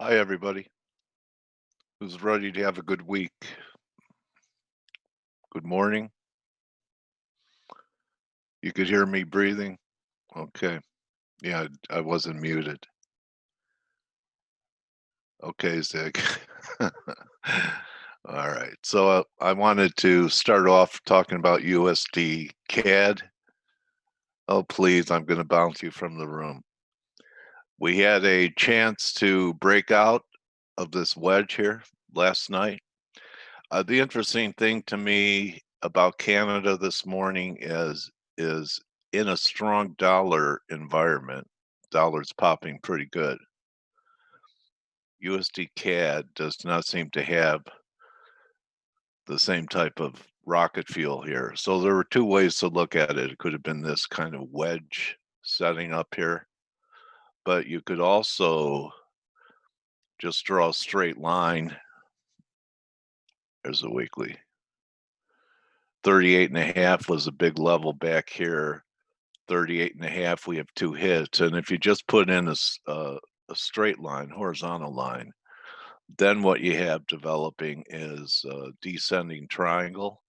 Hi, everybody who's ready to have a good week. Good morning. You could hear me breathing? Okay. Yeah, I wasn't muted. Okay, Zig. All right. So I wanted to start off talking about USD CAD. Oh, please, I'm going to bounce you from the room. We had a chance to break out of this wedge here last night. The interesting thing to me about Canada this morning is in a strong dollar environment, dollar's popping pretty good. USD CAD does not seem to have the same type of rocket fuel here. So there were two ways to look at it. It could have been this kind of wedge setting up here, but you could also just draw a straight line. There's a weekly. 38.5 was a big level back here. 38.5, we have two hits. And if you just put in a straight line, horizontal line, then what you have developing is a descending triangle,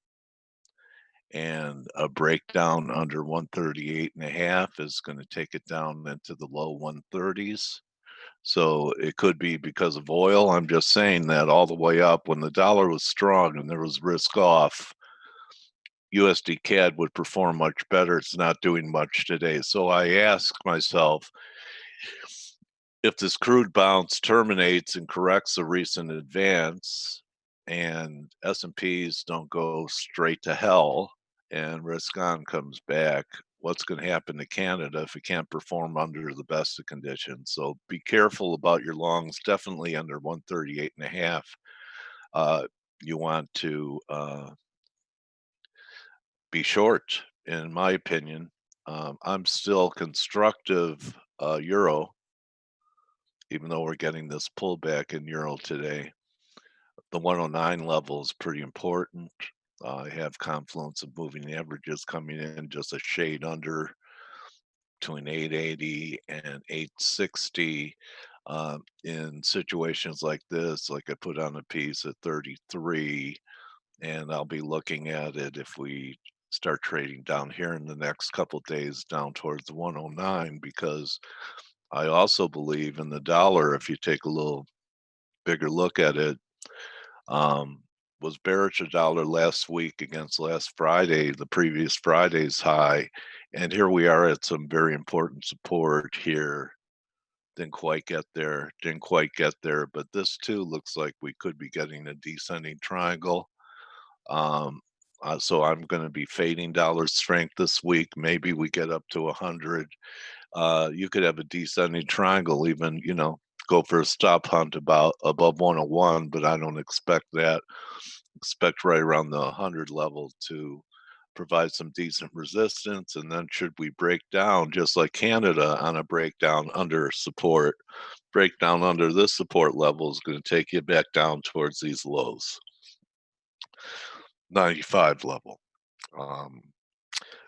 and a breakdown under 138.5 is going to take it down into the low 130s. So it could be because of oil. I'm just saying that all the way up when the dollar was strong and there was risk off, USD CAD would perform much better. It's not doing much today. So I ask myself, if this crude bounce terminates and corrects a recent advance and S&Ps don't go straight to hell and risk on comes back, what's going to happen to Canada if it can't perform under the best of conditions? So be careful about your longs, definitely under 138.5. You want to be short, in my opinion. I'm still constructive euro, even though we're getting this pullback in euro today. The 109 level is pretty important. I have confluence of moving averages coming in just a shade under between 880 and 860. In situations like this, like I put on a piece at 33, and I'll be looking at it if we start trading down here in the next couple of days down towards the 109, because I also believe in the dollar. If you take a little bigger look at it, um, was bearish a dollar last week against last Friday, the previous Friday's high, and here we are at some very important support here. Didn't quite get there, but this too looks like we could be getting a descending triangle. Um, so I'm going to be fading dollar strength this week. Maybe we get up to 100. You could have a descending triangle, even, go for a stop hunt about above 101, but I don't expect that. Expect right around the 100 level to provide some decent resistance. And then should we break down, just like Canada, on a breakdown under support, breakdown under this support level is going to take you back down towards these lows. 95 level. Um,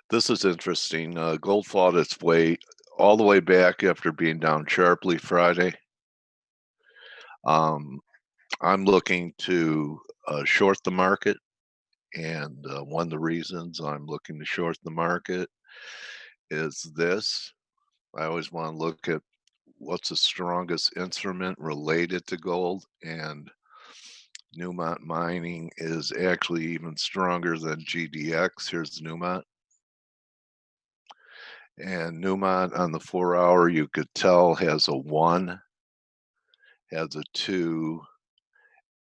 this is interesting. Gold fought its way all the way back after being down sharply Friday. Um, I'm looking to short the market, and one of the reasons I'm looking to short the market is this. I always want to look at what's the strongest instrument related to gold, and Newmont Mining is actually even stronger than GDX. Here's Newmont. And Newmont on the 4 hour, you could tell, has a 1, has a 2,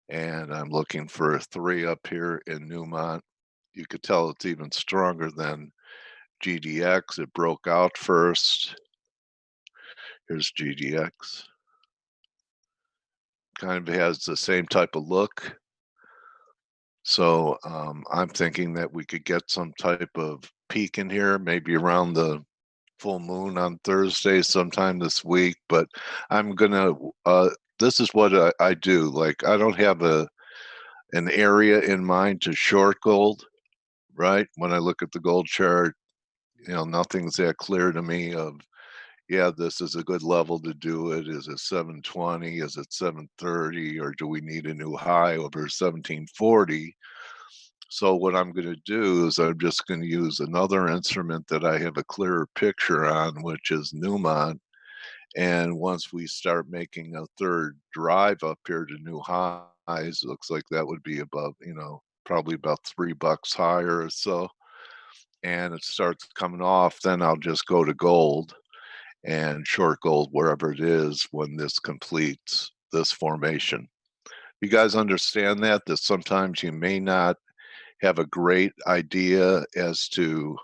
and I'm looking for a 3 up here in Newmont. You could tell it's even stronger than GDX. It broke out first. Here's GDX. Kind of has the same type of look. So I'm thinking that we could get some type of peak in here, maybe around the full moon on Thursday sometime this week. But I'm gonna this is what I do. Like, I don't have an area in mind to short gold, right? When I look at the gold chart, nothing's that clear to me of yeah, this is a good level to do it. Is it 720? Is it 730? Or do we need a new high over 1740? So what I'm going to do is I'm just going to use another instrument that I have a clearer picture on, which is Newmont. And once we start making a third drive up here to new highs, looks like that would be above, probably about $3 higher or so. And it starts coming off, then I'll just go to gold and short gold wherever it is when this completes this formation. You guys understand that sometimes you may not have a great idea as to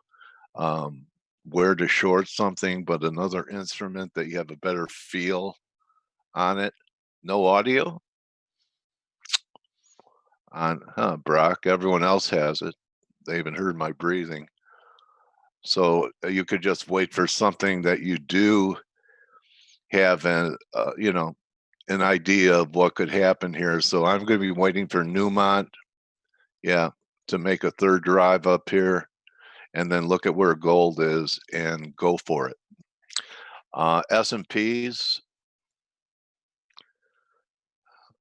um, where to short something, but another instrument that you have a better feel on it. No audio on, Brock. Everyone else has it. They even heard my breathing. So you could just wait for something that you do have an idea of what could happen here. So I'm going to be waiting for Newmont, yeah, to make a third drive up here, and then look at where gold is and go for it. S&Ps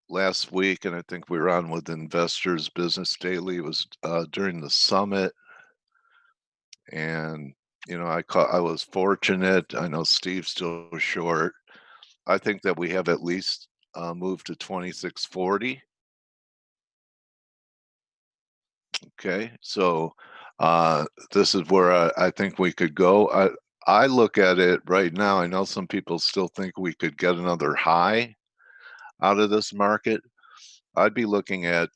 last week, and I think we were on with Investors Business Daily. It was during the summit, and I was fortunate. I know Steve's still short. I think that we have at least moved to 2640. Okay, so this is where I think we could go. I look at it right now. I know some people still think we could get another high out of this market. I'd be looking at,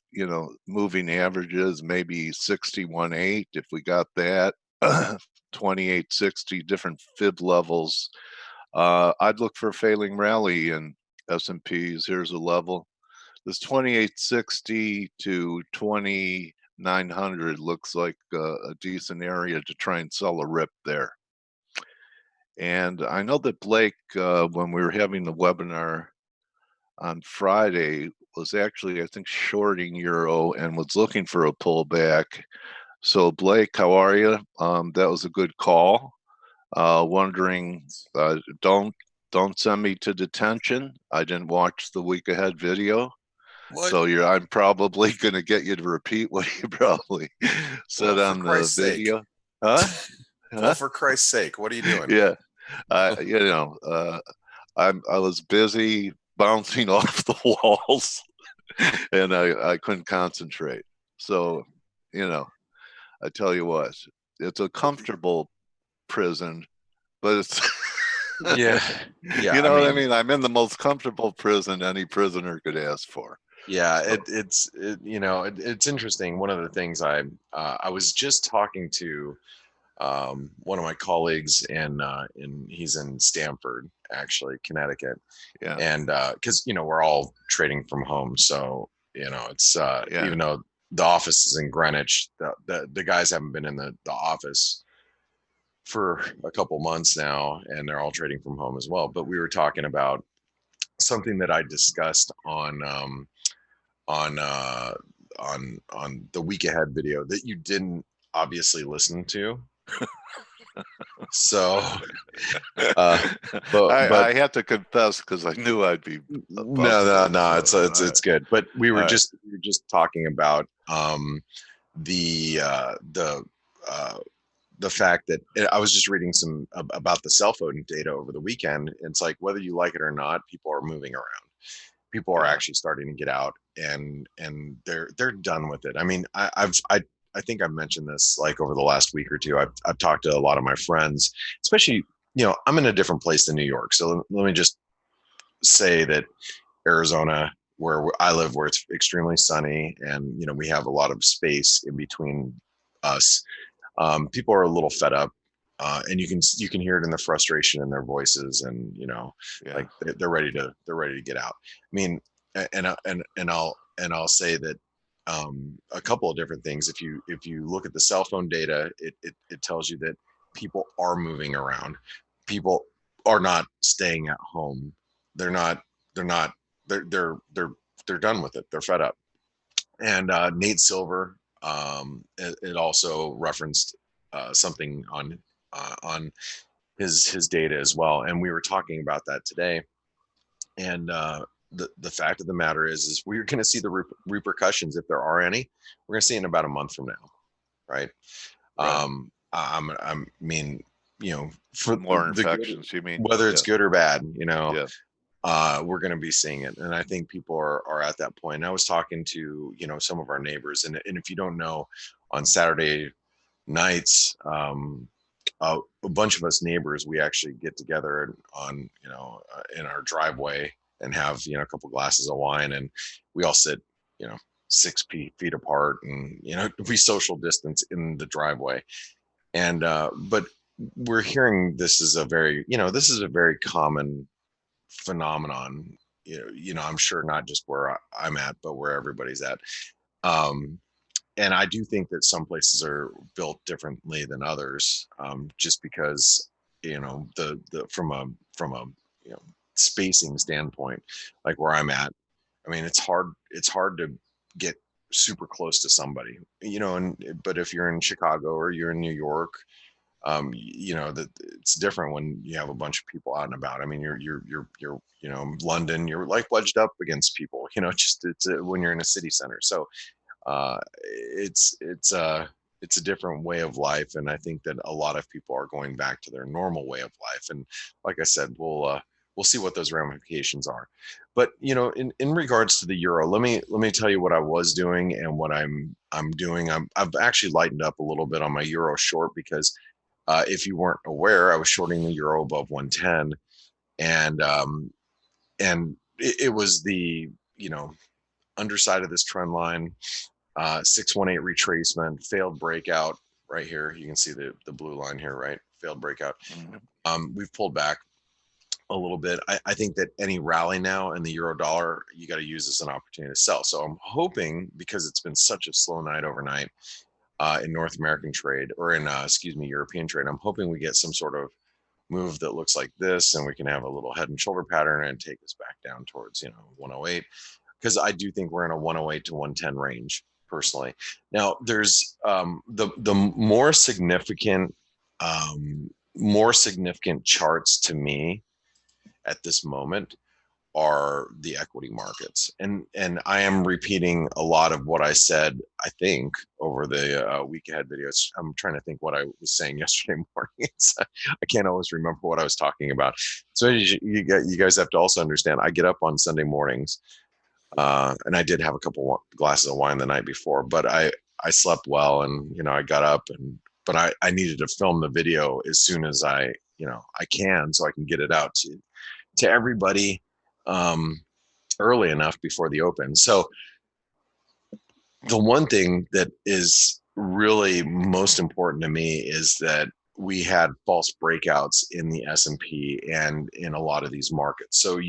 moving averages, maybe 61.8 if we got that, 28.60, different fib levels. I'd look for a failing rally in S&Ps. Here's a level. This 2860 to 2900 looks like a decent area to try and sell a rip there. And I know that Blake, when we were having the webinar on Friday, was actually, I think, shorting euro and was looking for a pullback. So Blake, how are you? That was a good call. Wondering, don't send me to detention. I didn't watch the week ahead video. What? So I'm probably going to get you to repeat what you probably said Well, for on the Christ's sake. video. Huh? Well, Huh? for Christ's sake, what are you doing? Yeah. I was busy bouncing off the walls and I couldn't concentrate. So, I tell you what, it's a comfortable prison, but it's Yeah. Yeah. you I know what I mean, mean? I'm in the most comfortable prison any prisoner could ask for. yeah, So, it's interesting. One of the things I was just talking to one of my colleagues in he's in Stamford, actually, Connecticut. yeah, And because we're all trading from home, so it's yeah. even though the office is in Greenwich, the guys haven't been in the office for a couple months now, and they're all trading from home as well. But we were talking about something that I discussed on uh, on the week ahead video that you didn't obviously listen to. So, but I had to confess because I knew I'd be busted. no, So, it's good. But all right, we were just talking about the uh, the uh, the fact that I was just reading some about the cell phone data over the weekend. It's like whether you like it or not, people are moving around. People are yeah, actually starting to get out, and they're done with it. I mean, I think I've mentioned this like over the last week or two. I've talked to a lot of my friends, especially I'm in a different place than New York. So let me just say that Arizona, where I live, where it's extremely sunny, and we have a lot of space in between us. People are a little fed up, and you can hear it in the frustration in their voices, and yeah, like they're ready to get out. I mean, and I'll say that a couple of different things. If you look at the cell phone data, it tells you that people are moving around. People are not staying at home. They're not. They're not. They're done with it. They're fed up. And Nate Silver, it also referenced something on his data as well. And we were talking about that today. And the fact of the matter is we're going to see the repercussions, if there are any. We're going to see it in about a month from now, right? Right. I mean, for More the good, infections, you mean? whether it's Yeah. good or bad, Yeah. we're going to be seeing it. And I think people are at that point. And I was talking to, some of our neighbors, and if you don't know, on Saturday nights, a bunch of us neighbors, we actually get together on, in our driveway and have, a couple glasses of wine, and we all sit, you know, 6 feet apart, and, we social distance in the driveway. And, but we're hearing this is a very common phenomenon, I'm sure not just where I'm at, but where everybody's at. Um, and I do think that some places are built differently than others, just because the from a you know spacing standpoint, like where I'm at. I mean, it's hard to get super close to somebody, and but if you're in Chicago or you're in New York, that it's different when you have a bunch of people out and about. I mean, you're London, you're like wedged up against people, just when you're in a city center. So uh, it's a different way of life, and I think that a lot of people are going back to their normal way of life. And like I said, we'll see what those ramifications are. But in regards to the euro, let me tell you what I was doing and what I'm doing. I've actually lightened up a little bit on my euro short, because if you weren't aware, I was shorting the euro above 110, and it was the underside of this trend line. 618 retracement, failed breakout right here. You can see the blue line here, right? Failed breakout. Mhm. We've pulled back a little bit. I think that any rally now in the euro dollar, you got to use as an opportunity to sell. So I'm hoping, because it's been such a slow night overnight in North American trade, or in European trade, I'm hoping we get some sort of move that looks like this, and we can have a little head and shoulder pattern and take us back down towards 108, because I do think we're in a 108 to 110 range personally. Now there's the more significant charts to me at this moment are the equity markets, and I am repeating a lot of what I said, I think, over the week ahead videos. I'm trying to think what I was saying yesterday morning. I can't always remember what I was talking about. So you guys have to also understand, I get up on Sunday mornings, and I did have a couple glasses of wine the night before, but I slept well, and I got up, but I needed to film the video as soon as I can, so I can get it out to everybody um, early enough before the open. So the one thing that is really most important to me is that we had false breakouts in the S&P and in a lot of these markets. So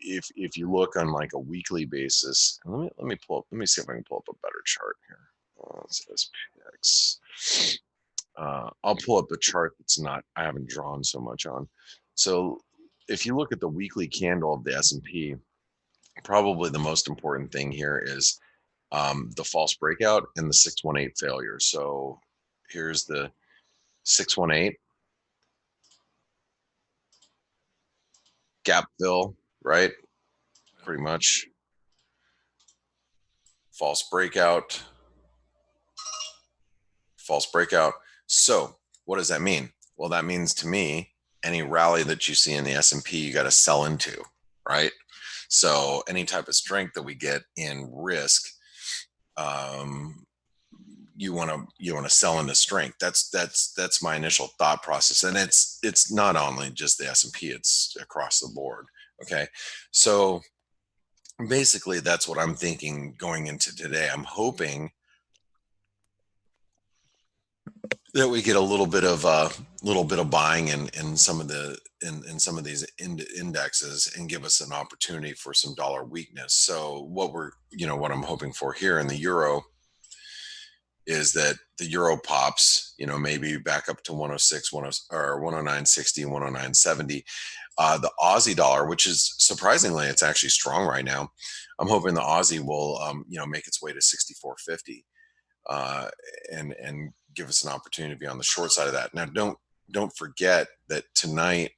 if you look on like a weekly basis, let me see if I can pull up a better chart here. It's SPX. I'll pull up a chart I haven't drawn so much on. So if you look at the weekly candle of the S&P, probably the most important thing here is the false breakout and the 618 failure. So here's the 618 gap fill, right? Pretty much false breakout, false breakout. So what does that mean? Well, that means to me, any rally that you see in the S&P, you got to sell into, right? So any type of strength that we get in risk, um, you want to sell into strength. That's my initial thought process, and it's not only just the S&P, it's across the board. Okay, so basically that's what I'm thinking going into today. I'm hoping that we get a little bit of buying in some of in some of these indexes, and give us an opportunity for some dollar weakness. So what I'm hoping for here in the euro is that the euro pops, maybe back up to 106, 10, or 109.60, 109.70. The Aussie dollar, which is surprisingly, it's actually strong right now. I'm hoping the Aussie will, make its way to 64.50, and give us an opportunity to be on the short side of that. Now, don't forget that tonight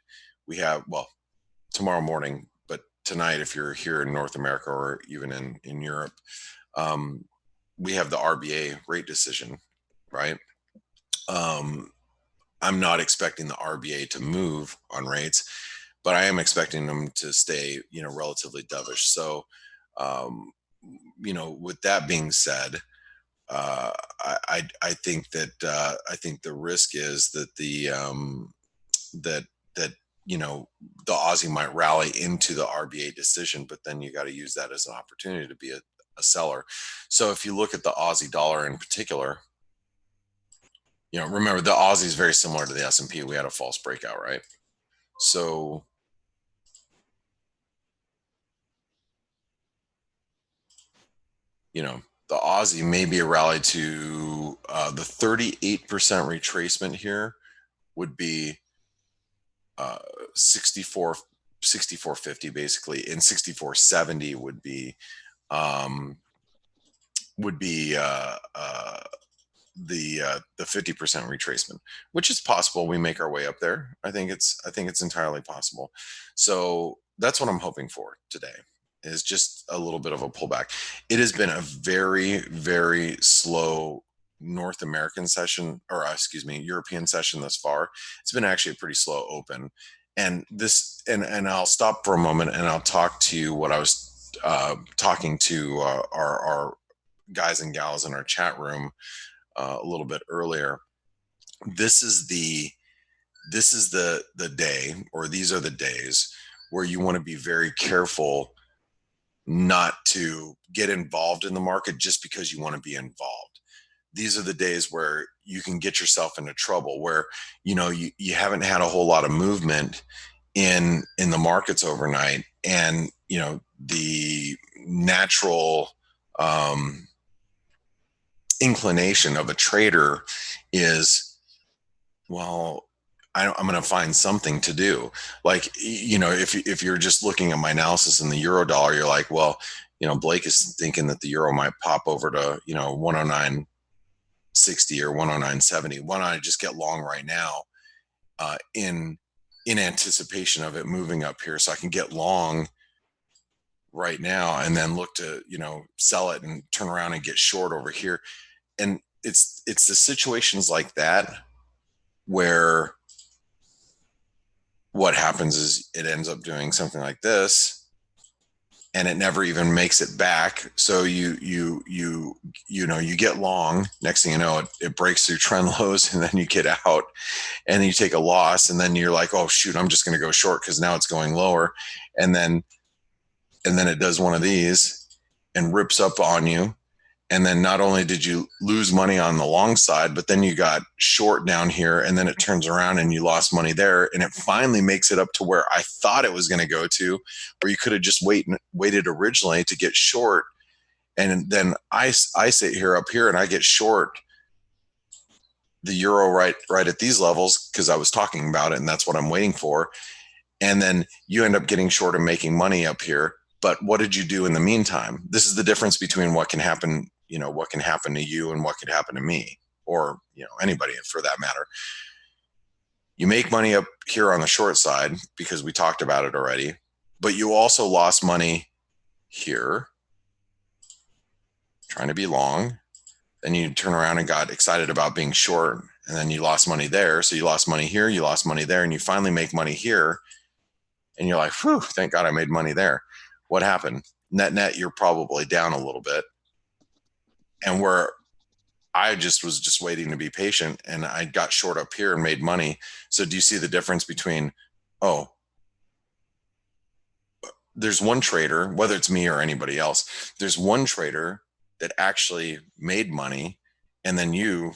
we have, well, tomorrow morning, but tonight, if you're here in North America or even in Europe, um, we have the RBA rate decision, right? Um, I'm not expecting the RBA to move on rates, but I am expecting them to stay, relatively dovish. So, um, with that being said, uh, I think that I think the risk is that that that the Aussie might rally into the RBA decision, but then you got to use that as an opportunity to be a seller. So if you look at the Aussie dollar in particular, remember the Aussie is very similar to the S&P. We had a false breakout, right? So the Aussie may be a rally to the 38% retracement here would be 64 64.50 basically, and 64.70 um would be the 50% retracement, which is possible. We make our way up there. I think it's entirely possible. So that's what I'm hoping for today, is just a little bit of a pullback. It has been a very, very slow North American session, or excuse me, European session thus far. It's been actually a pretty slow open. And I'll stop for a moment and I'll talk to you what I was talking to our guys and gals in our chat room a little bit earlier. This is the day, or these are the days where you want to be very careful not to get involved in the market just because you want to be involved. These are the days where you can get yourself into trouble, where you haven't had a whole lot of movement in the markets overnight, and the natural inclination of a trader is, well, I'm going to find something to do. Like, if you're just looking at my analysis in the euro dollar, you're like, well, Blake is thinking that the euro might pop over to 109.60 or 109.70. Why don't I just get long right now, in anticipation of it moving up here, so I can get long right now and then look to sell it and turn around and get short over here. And it's the situations like that where what happens is it ends up doing something like this, and it never even makes it back. So you get long. Next thing you know, it breaks through trend lows, and then you get out, and then you take a loss, and then you're like, oh shoot, I'm just going to go short because now it's going lower, and then it does one of these and rips up on you. And then not only did you lose money on the long side, but then you got short down here, and then it turns around and you lost money there. And it finally makes it up to where I thought it was going to go to, where you could have just waited originally to get short. And then I sit here up here and I get short the euro right at these levels because I was talking about it, and that's what I'm waiting for. And then you end up getting short and making money up here. But what did you do in the meantime? This is the difference between what can happen to you and what could happen to me, or anybody for that matter. You make money up here on the short side because we talked about it already, but you also lost money here trying to be long. Then you turn around and got excited about being short, and then you lost money there. So you lost money here, you lost money there, and you finally make money here, and you're like, whew, thank God I made money there. What happened? Net, you're probably down a little bit. And where I was just waiting to be patient, and I got short up here and made money. So do you see the difference between, there's one trader, whether it's me or anybody else, there's one trader that actually made money, and then you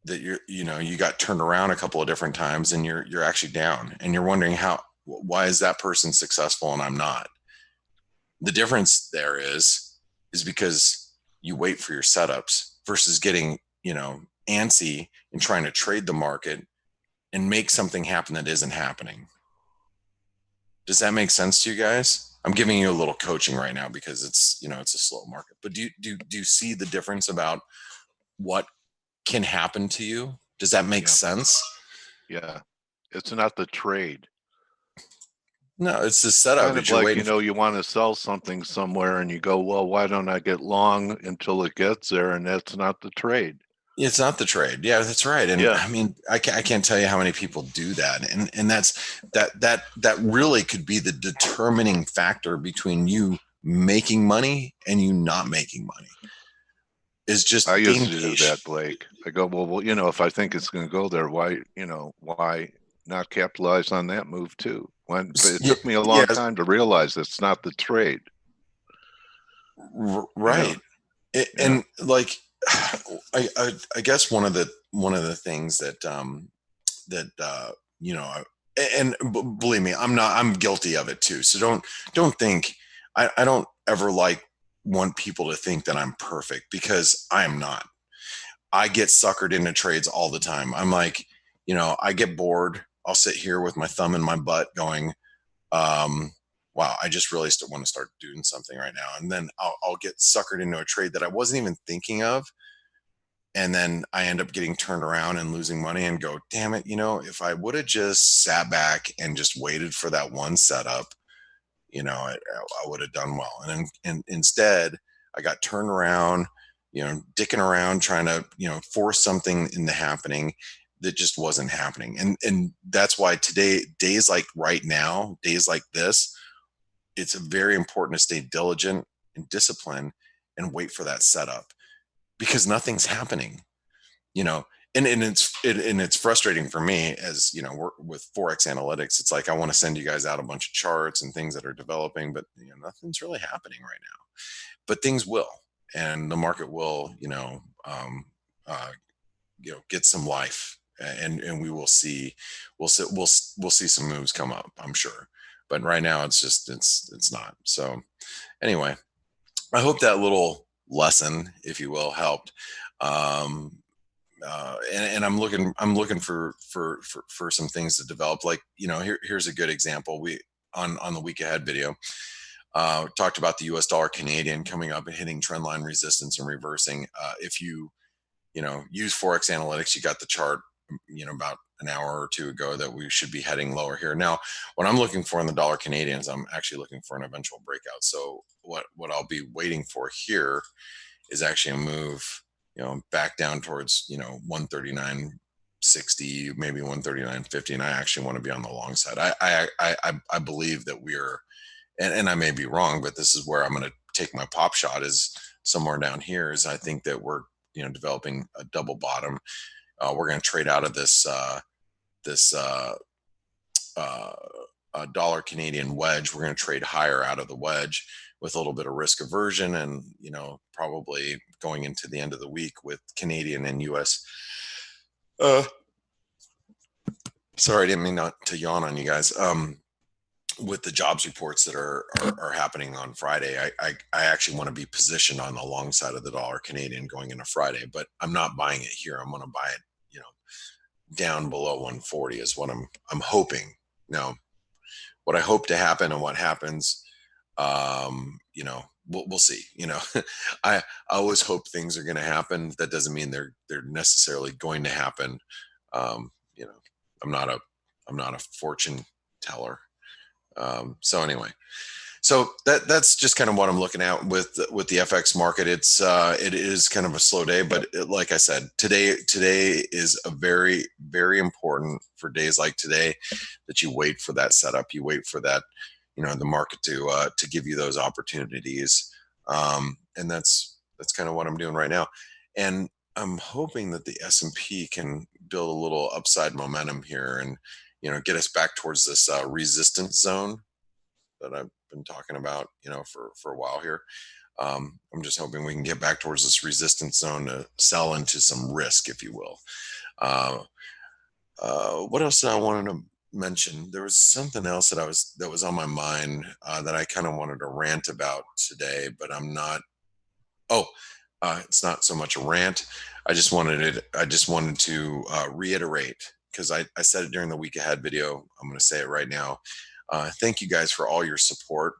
got turned around a couple of different times, and you're actually down, and you're wondering why is that person successful and I'm not? The difference there is because you wait for your setups versus getting, antsy and trying to trade the market and make something happen that isn't happening. Does that make sense to you guys? I'm giving you a little coaching right now because it's a slow market. But do you see the difference about what can happen to you? Does that make sense? Yeah. It's not the trade. No, it's the setup. Kind of Is you're like, waiting. you want to sell something somewhere and you go, well, why don't I get long until it gets there? And that's not the trade. It's not the trade. Yeah, that's right. And Yeah. I mean, I can't tell you how many people do that. And that really could be the determining factor between you making money and you not making money, is I just used being to do that, patient. Blake. I go, well, if I think it's going to go there, why not capitalize on that move too? But it Yeah, took me a yeah, long time to realize it's not the trade. Yeah. right. Yeah. And like, I guess one of the things that you know, and believe me, I'm guilty of it too. So don't think, I don't ever like want people to think that I'm perfect, because I am not. I get suckered into trades all the time. I'm like, I get bored. I'll sit here with my thumb in my butt going, um, wow, I just really want to start doing something right now. And then I'll get suckered into a trade that I wasn't even thinking of. And then I end up getting turned around and losing money and go, damn it, if I would have just sat back and just waited for that one setup, I would have done well. And instead, I got turned around, dicking around, trying to, force something into happening that just wasn't happening. And that's why today, days like right now, days like this, it's very important to stay diligent and disciplined and wait for that setup, because nothing's happening, you know and it's frustrating for me, as with forex analytics. It's like, I want to send you guys out a bunch of charts and things that are developing, but nothing's really happening right now. But things will, and the market will, uh, get some life, and we will see, we'll see some moves come up, I'm sure. But right now, it's not. So anyway, I hope that little lesson, if you will, helped. um, and I'm looking for some things to develop. Like, here's a good example. We, on the week ahead video, talked about the U.S. dollar Canadian coming up and hitting trendline resistance and reversing. If you use forex analytics, you got the chart, about an hour or two ago, that we should be heading lower here. Now, what I'm looking for in the dollar Canadians, I'm actually looking for an eventual breakout. So what I'll be waiting for here is actually a move, back down towards, 139.60, maybe 139.50. And I actually want to be on the long side. I believe that we're, and I may be wrong, but this is where I'm going to take my pop shot, is somewhere down here. Is I think that we're, developing a double bottom. We're going to trade out of this uh, dollar Canadian wedge. We're going to trade higher out of the wedge with a little bit of risk aversion, and probably going into the end of the week with Canadian and US. Uh, Sorry, I didn't mean not to yawn on you guys. With the jobs reports that are happening on Friday, I actually want to be positioned on the long side of the dollar Canadian going into Friday, but I'm not buying it here. I'm going to buy it, down below 140 is what I'm hoping. Now, what I hope to happen and what happens, we'll see. I always hope things are going to happen. That doesn't mean they're necessarily going to happen. Um, you know, I'm not a fortune teller. So anyway, so that's just kind of what I'm looking at with the FX market. It is kind of a slow day, but like I said, today is a very, very important, for days like today, that you wait for that setup, you wait for that, the market to give you those opportunities, and that's kind of what I'm doing right now, and I'm hoping that the S&P can build a little upside momentum here, and get us back towards this resistance zone that I've been talking about, for a while here. I'm just hoping we can get back towards this resistance zone to sell into some risk, if you will. Uh, what else did I wanted to mention? There was something else that was on my mind, that I kind of wanted to rant about today, but I'm not. Oh, it's not so much a rant. I just wanted to reiterate, because I said it during the week ahead video. I'm going to say it right now. Thank you guys for all your support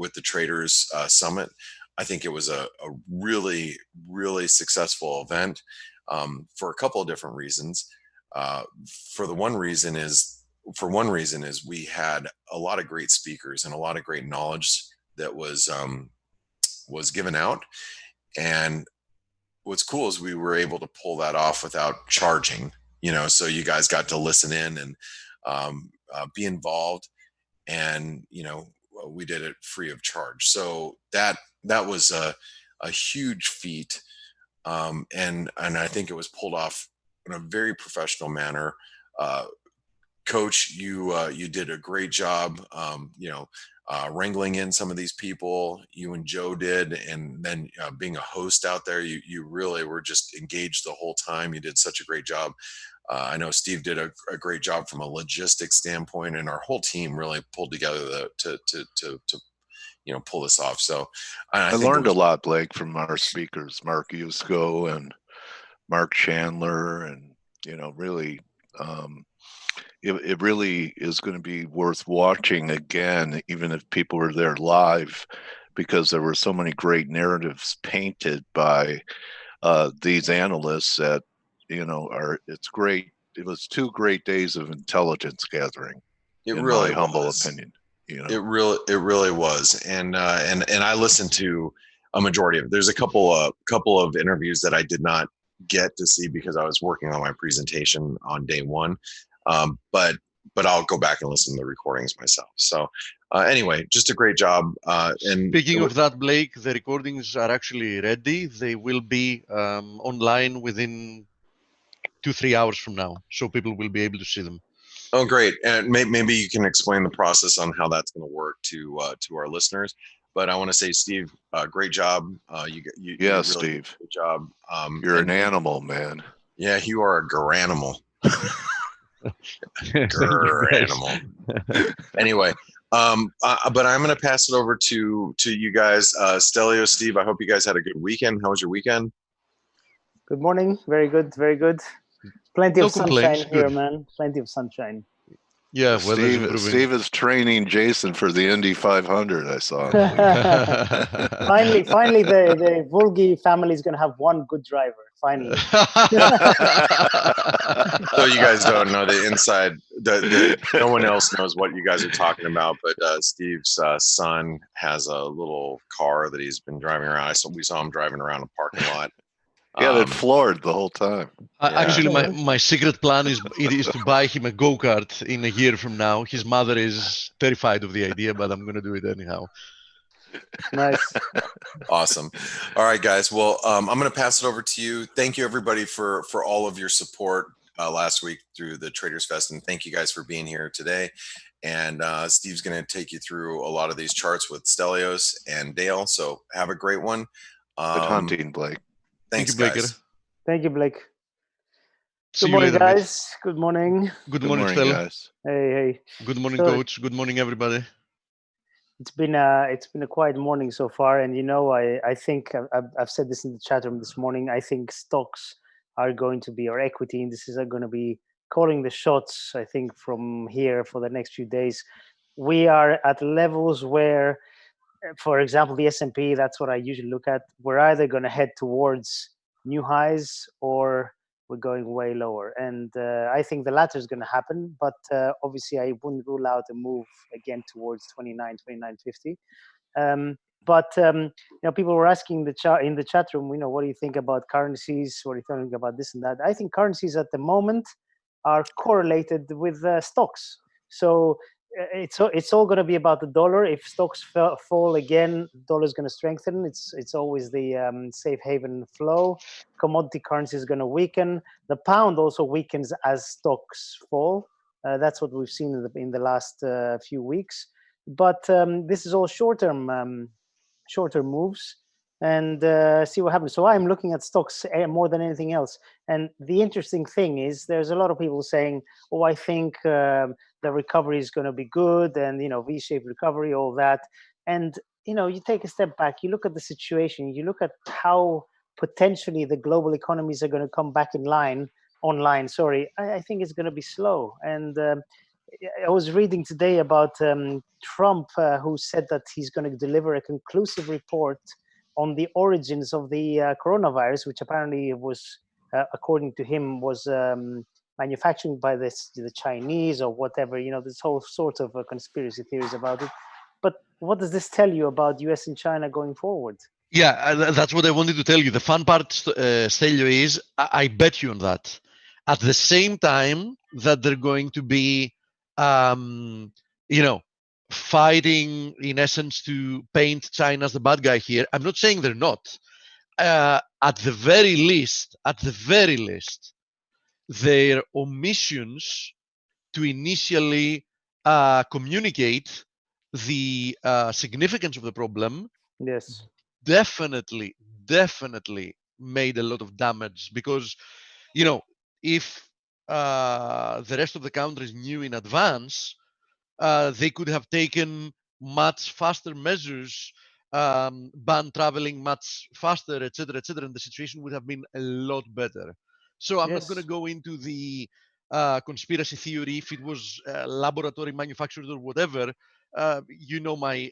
with the Traders Summit. I think it was a really, really successful event, for a couple of different reasons. For the one reason is for one reason is we had a lot of great speakers and a lot of great knowledge that was given out. And what's cool is we were able to pull that off without charging, so you guys got to listen in and be involved, and we did it free of charge. So that was a huge feat, and I think it was pulled off in a very professional manner. Coach, you did a great job, wrangling in some of these people. You and Joe did, and then being a host out there, you really were just engaged the whole time. You did such a great job. I know Steve did a great job from a logistics standpoint, and our whole team really pulled together to pull this off. So I I think it learned a was. lot, Blake, from our speakers, Mark Yusko and Mark Chandler, and really, it really is going to be worth watching again, even if people were there live, because there were so many great narratives painted by these analysts that it's great. It was 2 great days of intelligence gathering, It in my really humble was. opinion. It really was, and I listened to a majority of it. There's a couple of interviews that I did not get to see because I was working on my presentation on day one, but I'll go back and listen to the recordings myself. So anyway, just a great job. And speaking of that, Blake, the recordings are actually ready. They will be online within 2-3 hours from now, so people will be able to see them. Oh, great! And maybe you can explain the process on how that's going to work to our listeners. But I want to say, Steve, great job. You Yeah, really Steve. good job. You're an animal, man. Yeah, you are a animal. Animal. Anyway, but I'm going to pass it over to you guys. Stelio, Steve, I hope you guys had a good weekend. How was your weekend? Good morning. Very good. Very good. Plenty No of complaints, sunshine here, good. man. Plenty of sunshine. Yeah, weather's improving. Steve is training Jason for the Indy 500. I saw. Finally, the Volgi family is going to have one good driver. Finally. So you guys don't know the inside. No one else knows what you guys are talking about. But Steve's son has a little car that he's been driving around. We saw him driving around a parking lot. Yeah, it floored the whole time. Actually, my secret plan is to buy him a go-kart in a year from now. His mother is terrified of the idea, but I'm going to do it anyhow. Nice. Awesome. All right, guys. Well, I'm going to pass it over to you. Thank you, everybody, for all of your support last week through the Traders Fest, and thank you guys for being here today. And Steve's going to take you through a lot of these charts with Stelios and Dale. So have a great one. Good hunting, Blake. Thanks, Thank you, Blake. guys. Thank you, Blake. See Good you morning, later, guys. mate. Good morning. Good morning, Stella. Guys. Hey. Good morning, Coach. Good morning, everybody. It's been a quiet morning so far, and I think I've said this in the chat room this morning. I think stocks are going to be, or equity indices are going to be calling the shots. I think from here for the next few days, we are at levels where, for example, the S&P. That's what I usually look at. We're either going to head towards new highs or we're going way lower, and I think the latter is going to happen, but obviously I wouldn't rule out a move again towards 29.50. But people were asking in the chat room, what do you think about currencies? What do you think about this and that? I think currencies at the moment are correlated with stocks. So it's all going to be about the dollar. If stocks fall again, the dollar is going to strengthen. It's always the safe haven flow. Commodity currency is going to weaken. The pound also weakens as stocks fall. That's what we've seen in the last few weeks. But this is all short-term moves, and see what happens. So I'm looking at stocks more than anything else. And the interesting thing is, there's a lot of people saying, "Oh, I think the recovery is going to be good, and V-shaped recovery, all that." And you take a step back, you look at the situation, you look at how potentially the global economies are going to come back online. Sorry, I think it's going to be slow. And I was reading today about Trump, who said that he's going to deliver a conclusive report on the origins of the coronavirus, which apparently was, according to him, was manufacturing by the Chinese or whatever. This whole sort of conspiracy theories about it. But what does this tell you about US and China going forward? Yeah, that's what I wanted to tell you. The fun part, Stelio, is I bet you on that. At the same time that they're going to be, you know, fighting in essence to paint China as the bad guy here. I'm not saying they're not. At the very least, their omissions to initially communicate the significance of the problem Yes. definitely made a lot of damage, because if the rest of the countries knew in advance, they could have taken much faster measures, ban traveling much faster, etc., etc., and the situation would have been a lot better. So I'm not going to Yes. go into the conspiracy theory if it was laboratory manufactured or whatever. My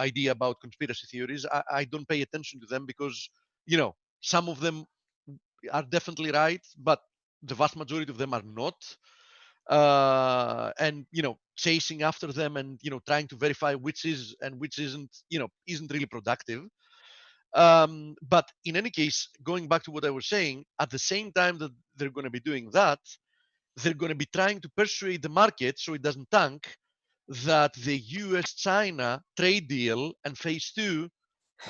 idea about conspiracy theories. I don't pay attention to them because some of them are definitely right, but the vast majority of them are not. And chasing after them and trying to verify which is and which isn't really productive. But in any case, going back to what I was saying, at the same time that they're going to be doing that, they're going to be trying to persuade the market so it doesn't tank, that the US-China trade deal and phase two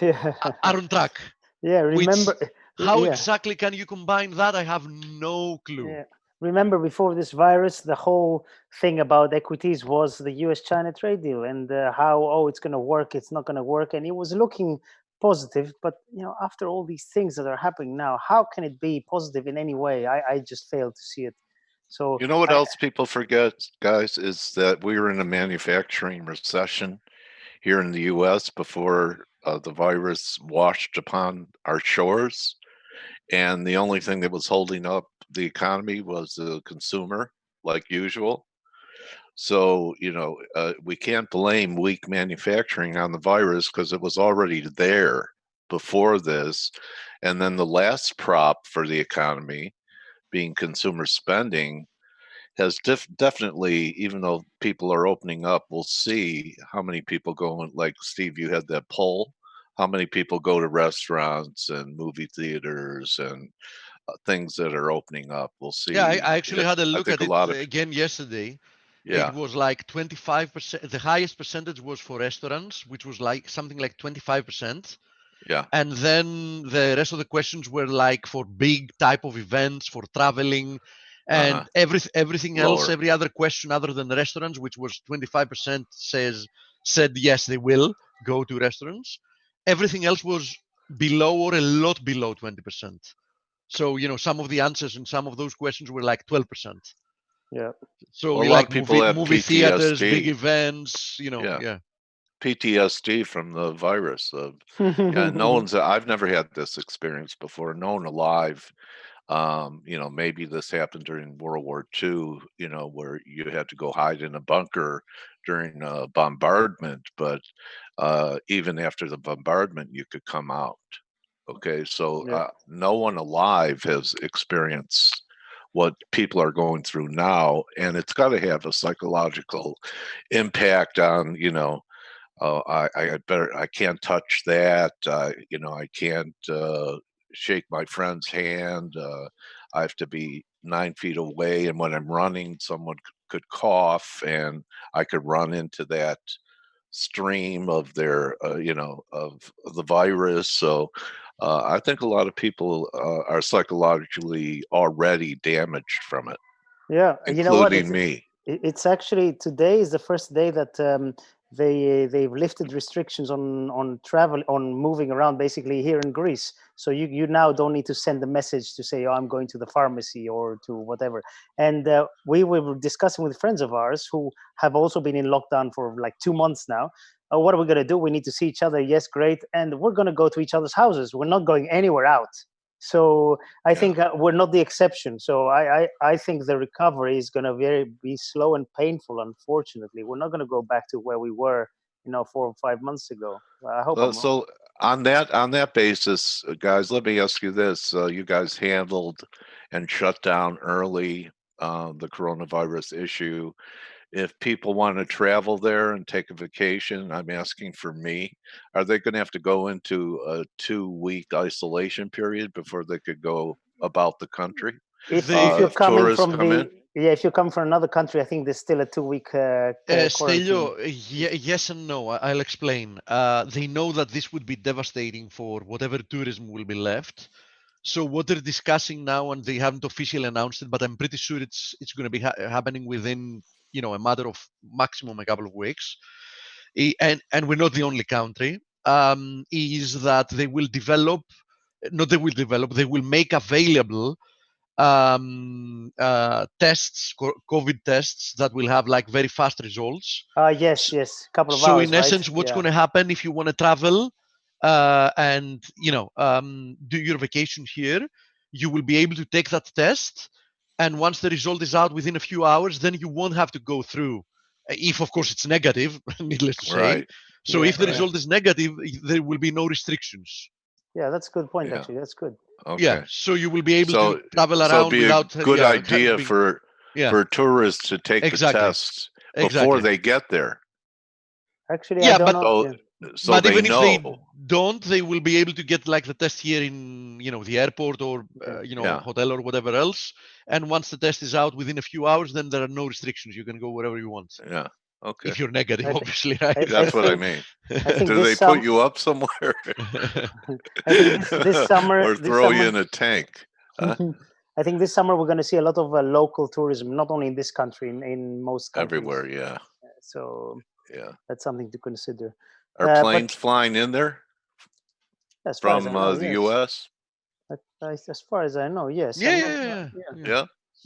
Yeah. are on track. Yeah. Which, Remember. how Yeah. exactly can you combine that? I have no clue. Yeah. Remember, before this virus, the whole thing about equities was the US-China trade deal and how it's going to work, it's not going to work, and it was looking positive. But after all these things that are happening now, how can it be positive in any way? I just fail to see it. So You know what else people forget, guys, is that we were in a manufacturing recession here in the US before the virus washed upon our shores. And the only thing that was holding up the economy was the consumer, like usual. So, we can't blame weak manufacturing on the virus because it was already there before this. And then the last prop for the economy, being consumer spending, has definitely, even though people are opening up, we'll see how many people go in. Like Steve, you had that poll. How many people go to restaurants and movie theaters and things that are opening up? We'll Yeah, see. I actually had a I look think at a it lot of, again yesterday. It yeah, was like 25%. The highest percentage was for restaurants, which was like something like 25%. yeah, And then the rest of the questions were like for big type of events, for traveling, uh-huh, and everything else, lower. every other question other than the restaurants, which was 25%, said yes, they will go to restaurants. Everything else was below or a lot below 20%. So, some of the answers in some of those questions were like 12%. yeah. So Well, a you lot like of people have movie theaters, big PTSD. events, Yeah, yeah. PTSD from the virus. Yeah, I've never had this experience before. No one alive. Maybe this happened during World War II, where you had to go hide in a bunker during a bombardment, but even after the bombardment, you could come out. Okay, so Yeah. no one alive has experienced what people are going through now, and it's got to have a psychological impact on, I can't touch that. I can't shake my friend's hand. I have to be 9 feet away, and when I'm running, someone could cough, and I could run into that stream of their, of the virus. So I think a lot of people are psychologically already damaged from it, Yeah, you know what? including me. It's actually today is the first day that they've lifted restrictions on travel, on moving around, basically here in Greece. So you now don't need to send a message to say, "Oh, I'm going to the pharmacy" or to whatever. And we were discussing with friends of ours who have also been in lockdown for like 2 months now. What are we going to do? We need to see each other. Yes, great. And we're going to go to each other's houses. We're not going anywhere out. So I Yeah. think we're not the exception. So I think the recovery is going to be slow and painful. Unfortunately, we're not going to go back to where we were, 4 or 5 months ago. I hope I'm wrong. So On that basis, guys, let me ask you this: you guys handled and shut down early the coronavirus issue. If people want to travel there and take a vacation, I'm asking for me, are they going to have to go into a 2-week isolation period before they could go about the country? If They, you're coming Tourists from come in? if you're coming from another country, I think there's still a 2-week quarantine. Stelio, yes and no. I'll explain. They know that this would be devastating for whatever tourism will be left. So what they're discussing now, and they haven't officially announced it, but I'm pretty sure it's going to be happening within a matter of maximum a couple of weeks. And we're not the only country. Is that they will develop? Not they will develop. They will make available tests, COVID tests that will have like very fast results. Yes, couple of So hours, in right? essence, what's Yeah. going to happen if you want to travel and do your vacation here, you will be able to take that test, and once the result is out within a few hours, then you won't have to go through. If of course it's negative, needless to say. Right. So Yeah, if the right. result is negative, there will be no restrictions. Yeah, that's a good point. Yeah. Actually, that's good. Okay. Yeah, so you will be able to So travel so it'd around be a without good idea being, for tourists to take the exactly, tests before exactly. they get there. Actually, I Yeah, don't but know. So Yeah. so but they even if they know. don't, they will be able to get like the test here in the airport or Yeah. hotel or whatever else. And once the test is out within a few hours, then there are no restrictions. You can go wherever you want Yeah. Okay. if you're negative, I thi- obviously, right? That's what I think mean. I think Do this they put sum you up somewhere I think this summer or this throw you summer in a tank? Huh? I think this summer we're going to see a lot of local tourism, not only in this country, in most countries. Everywhere, yeah. So Yeah. that's something to consider. Are But planes flying in there as far as I from know, the yes. US? As far as I know, yes. Yeah, I'm not, yeah, yeah. Yeah.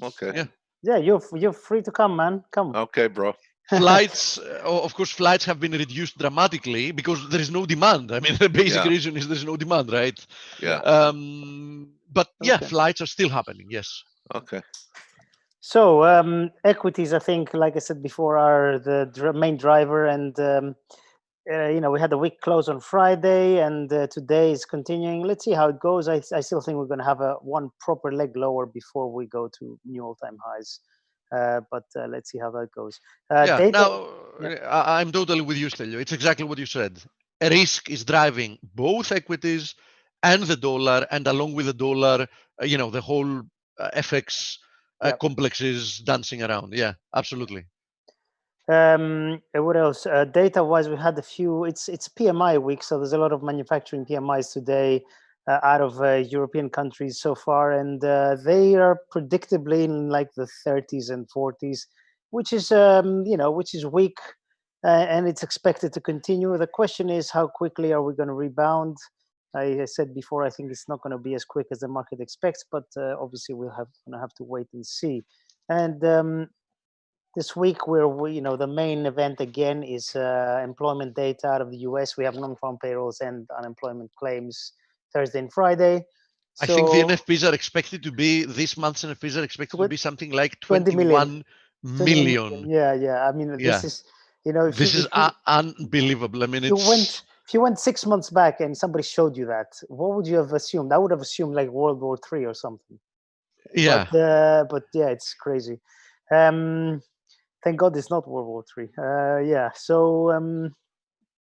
Okay. yeah. Yeah, you're free to come, man. Come. Okay, bro. Flights, of course, flights have been reduced dramatically because there is no demand. I mean, the basic Yeah. reason is there's no demand, right? Yeah. But yeah, Okay. flights are still happening. Yes. Okay. So equities, I think, like I said before, are the main driver, and we had the week close on Friday, and today is continuing. Let's see how it goes. I still think we're going to have one proper leg lower before we go to new all-time highs. But let's see how that goes. Yeah. Data. Now, Yeah. I'm totally with you, Stelio. It's exactly what you said. A risk is driving both equities and the dollar, and along with the dollar, the whole FX Yeah. complex is dancing around. Yeah, absolutely. What else? Data-wise, we had a few. It's PMI week, so there's a lot of manufacturing PMIs today out of European countries so far, and they are predictably in like the 30s and 40s, which is which is weak, and it's expected to continue. The question is, how quickly are we going to rebound? I said before, I think it's not going to be as quick as the market expects, but obviously we'll gonna have to wait and see. And this week, the main event again is employment data out of the US. We have non-farm payrolls and unemployment claims Thursday and Friday. I think the So NFPs are expected to be, this month's NFPs are expected to be something like 20 million. 20 million. million. Yeah. I mean, Yeah. this is, if This you is unbelievable. I mean, if you it's if you went 6 months back and somebody showed you that, what would you have assumed? I would have assumed like World War III or something. yeah. But yeah, it's crazy. Thank God it's not World War III. Yeah. So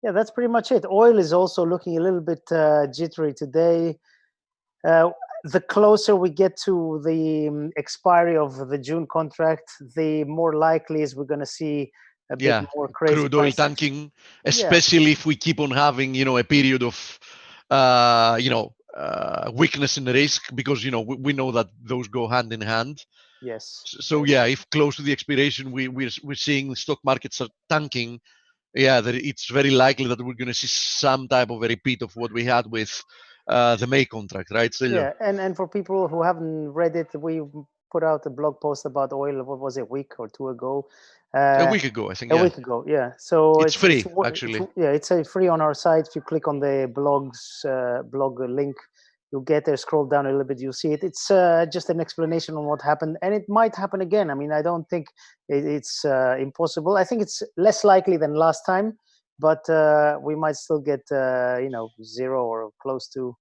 yeah, that's pretty much it. Oil is also looking a little bit jittery today. The closer we get to the expiry of the June contract, the more likely is we're going to see a bit more crazy Crude oil price action. tanking, Yeah. especially if we keep on having a period of weakness in risk, because we know that those go hand in hand. Yes. So yeah, if close to the expiration we're seeing stock markets are tanking, yeah, it's very likely that we're going to see some type of a repeat of what we had with the May contract, right? So Yeah, and for people who haven't read it, we put out a blog post about oil. What was it, a week or two ago? a week ago, I think. A Yeah, week ago, yeah. So it's free actually. it's free on our site. If you click on the blog link, you'll get there. Scroll down a little bit, you'll see it. It's just an explanation on what happened, and it might happen again. I mean, I don't think it's impossible. I think it's less likely than last time, but we might still get zero or close to,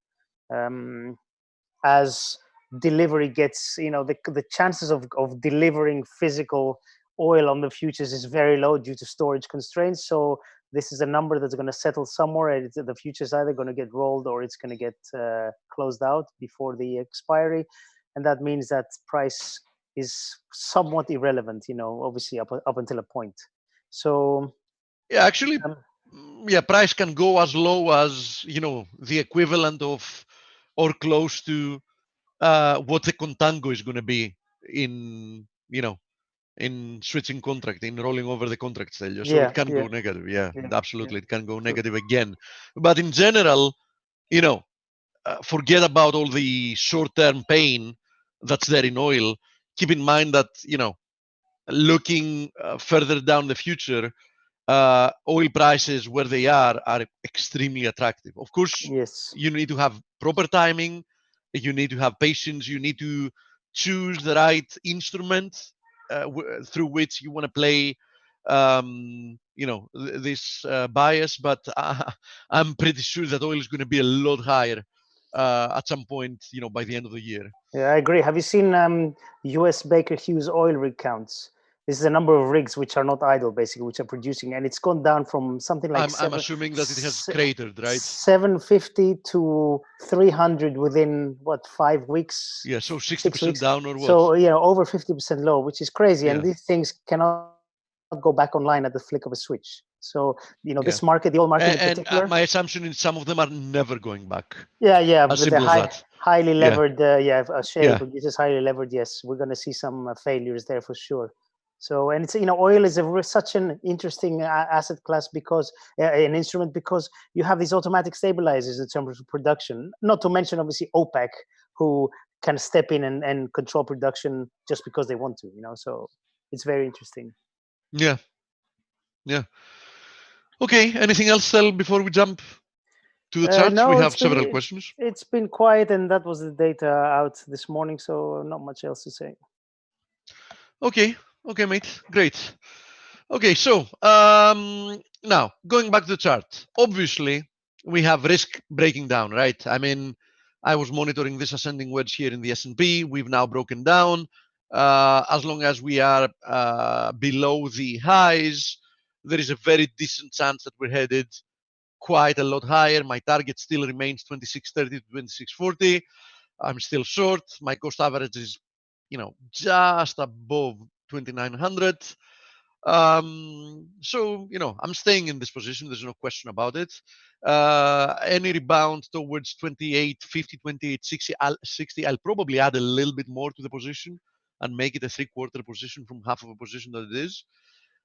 as delivery gets, the chances of delivering physical oil on the futures is very low due to storage constraints. So this is a number that's going to settle somewhere, and the futures either going to get rolled or it's going to get closed out before the expiry, and that means that price is somewhat irrelevant, obviously up until a point. So Yeah, actually, um, yeah, price can go as low as the equivalent of or close to what the contango is going to be in in switching contract, in rolling over the contract failure. So it yeah, can yeah, go negative. Yeah, yeah, yeah. absolutely, it can go So negative again. But in general, you know, forget about all the short-term pain that's there in oil. Keep in mind that looking further down the future, oil prices where they are extremely attractive. Of course, yes, you need to have proper timing, you need to have patience, you need to choose the right instrument through which you want to play this bias. But I'm pretty sure that oil is going to be a lot higher at some point, by the end of the year. yeah, I agree. Have you seen US Baker Hughes oil rig counts? This is the number of rigs which are not idle, basically, which are producing, and it's gone down from something like I'm assuming that it has cratered, right? 750 to 300 within what, 5 weeks, Yeah, so 6 60% weeks. down or what? So over 50% low, which is crazy. And Yeah, these things cannot go back online at the flick of a switch. So yeah. this market, the oil market in And particular. my assumption is some of them are never going back. Yeah, As with the simple as that. highly Yeah, levered, shale yeah, producers highly levered. Yes, we're going to see some failures there for sure. So, and it's, oil is such an interesting asset class, because an instrument, because you have these automatic stabilizers in terms of production. Not to mention, obviously, OPEC, who can step in and control production just because they want to. So it's very interesting. yeah, yeah. Okay, anything else, Sel, before we jump to the charts? We No, have several questions. it's been quiet, and that was the data out this morning. So not much else to say. Okay, okay, mate. Great. Okay, so now going back to the chart. Obviously, we have risk breaking down, right? I mean, I was monitoring this ascending wedge here in the S&P. We've now broken down. As long as we are below the highs, there is a very decent chance that we're headed quite a lot higher. My target still remains 2630 to 2640. I'm still short. My cost average is, just above 2900. So, I'm staying in this position. There's no question about it. Any rebound towards 2850, 2860, 60, I'll probably add a little bit more to the position and make it a three-quarter position from half of a position that it is.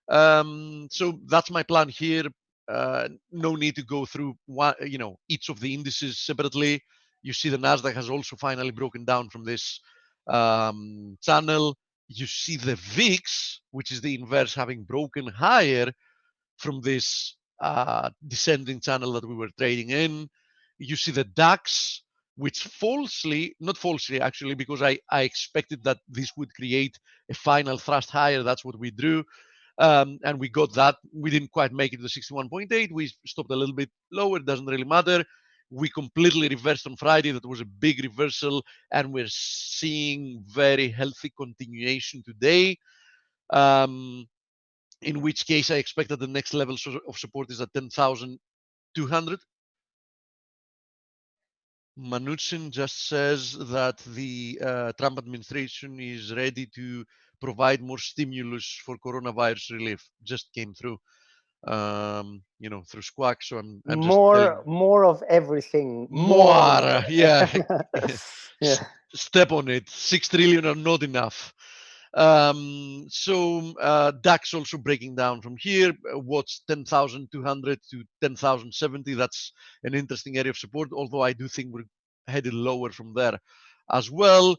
So that's my plan here. No need to go through one, each of the indices separately. You see the Nasdaq has also finally broken down from this channel. You see the VIX, which is the inverse, having broken higher from this descending channel that we were trading in. You see the DAX, which not falsely actually, because I expected that this would create a final thrust higher. That's what we drew. And we got that. We didn't quite make it to 61.8. We stopped a little bit lower. It doesn't really matter. We completely reversed on Friday. That was a big reversal, and we're seeing very healthy continuation today. In which case, I expect that the next level of support is at 10,200. Manuchin just says that the Trump administration is ready to provide more stimulus for coronavirus relief. Just came through, through Squawk. So I'm just telling More of everything. more. Yeah, Yeah. step on it. 6 trillion are not enough. So DAX also breaking down from here. What's 10,200 to 10,070? That's an interesting area of support, although I do think we're headed lower from there as well.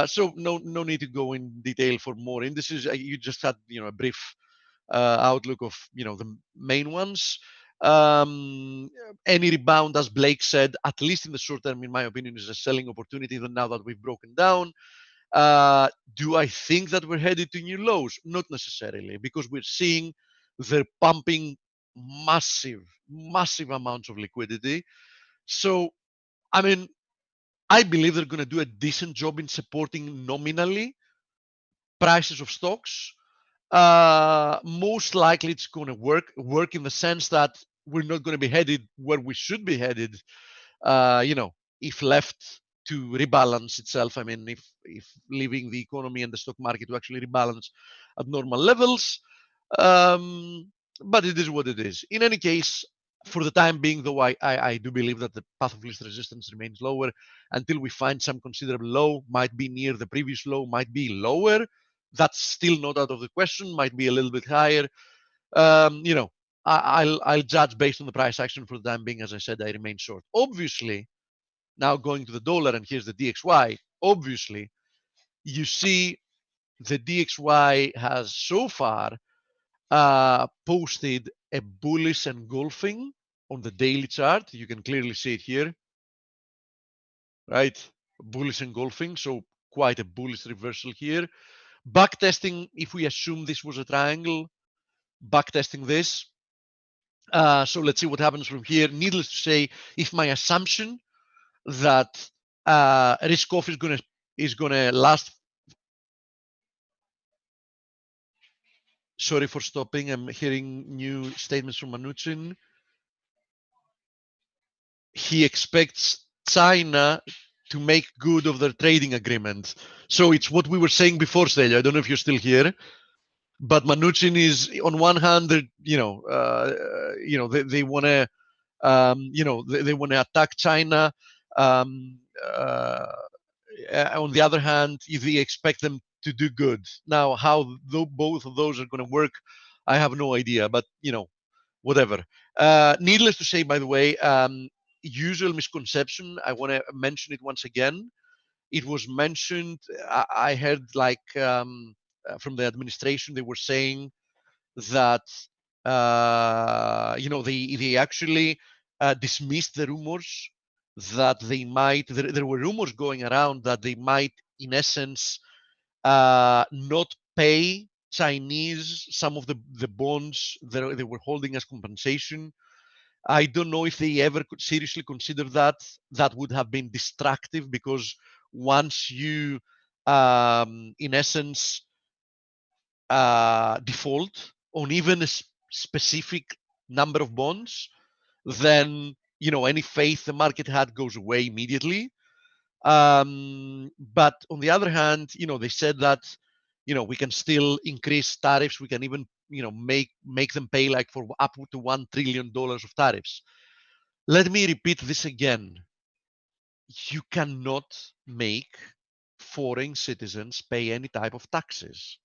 So no need to go in detail for more indices. You just had a brief outlook of the main ones. Any rebound, as Blake said, at least in the short term, in my opinion, is a selling opportunity. Even now that we've broken down. Do I think that we're headed to new lows? Not necessarily, because we're seeing they're pumping massive amounts of liquidity. So, I mean, I believe they're going to do a decent job in supporting nominally prices of stocks. Most likely it's going to work in the sense that we're not going to be headed where we should be headed, if left to rebalance itself. I mean, if leaving the economy and the stock market to actually rebalance at normal levels. Um, but it is what it is. In any case, for the time being, though, I do believe that the path of least resistance remains lower until we find some considerable low, might be near the previous low, might be lower. That's still not out of the question, might be a little bit higher. You know, I'll judge based on the price action for the time being. As I said, I remain short. Obviously, now going to the dollar, and here's the DXY. Obviously, you see the DXY has so far posted a bullish engulfing on the daily chart. You can clearly see it here, right? Bullish engulfing, so quite a bullish reversal here. Backtesting, if we assume this was a triangle, backtesting this. So let's see what happens from here. Needless to say, if my assumption that risk off is gonna last. Sorry for stopping. I'm hearing new statements from Mnuchin. He expects China to make good of their trading agreement. So it's what we were saying before, Celia. I don't know if you're still here, but Mnuchin is on one hand, they want to, they want to attack China. Um, uh, on the other hand, if they expect them to do good. Now, how both of those are going to work, I have no idea. But whatever. Needless to say, by the way, usual misconception. I want to mention it once again. It was mentioned. I heard from the administration, they were saying that they actually dismissed the rumors that they might. There were rumors going around that they might, in essence, not pay Chinese some of the bonds that they were holding as compensation. I don't know if they ever could seriously consider that. That would have been destructive because once you, in essence, default on even a specific number of bonds, then any faith the market had goes away immediately. But on the other hand, they said that we can still increase tariffs. We can even make them pay like for up to $1 trillion of tariffs. Let me repeat this again. You cannot make foreign citizens pay any type of taxes.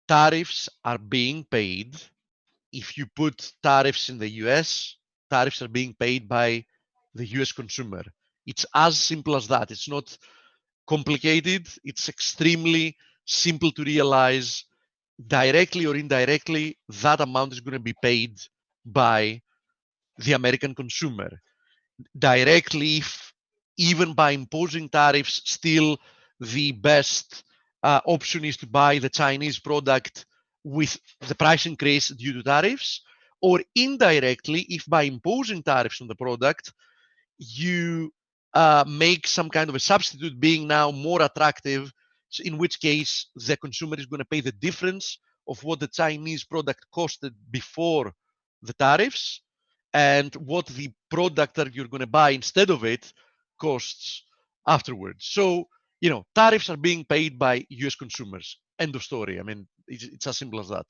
Tariffs are being paid. If you put tariffs in the US, tariffs are being paid by the US consumer. It's as simple as that. It's not complicated. It's extremely simple to realize. Directly or indirectly, that amount is going to be paid by the American consumer. Directly, if even by imposing tariffs, still the best option is to buy the Chinese product with the price increase due to tariffs, or indirectly, if by imposing tariffs on the product, you make some kind of a substitute being now more attractive, in which case the consumer is going to pay the difference of what the Chinese product costed before the tariffs and what the product that you're going to buy instead of it costs afterwards. So, tariffs are being paid by US consumers. End of story. I mean, it's as simple as that.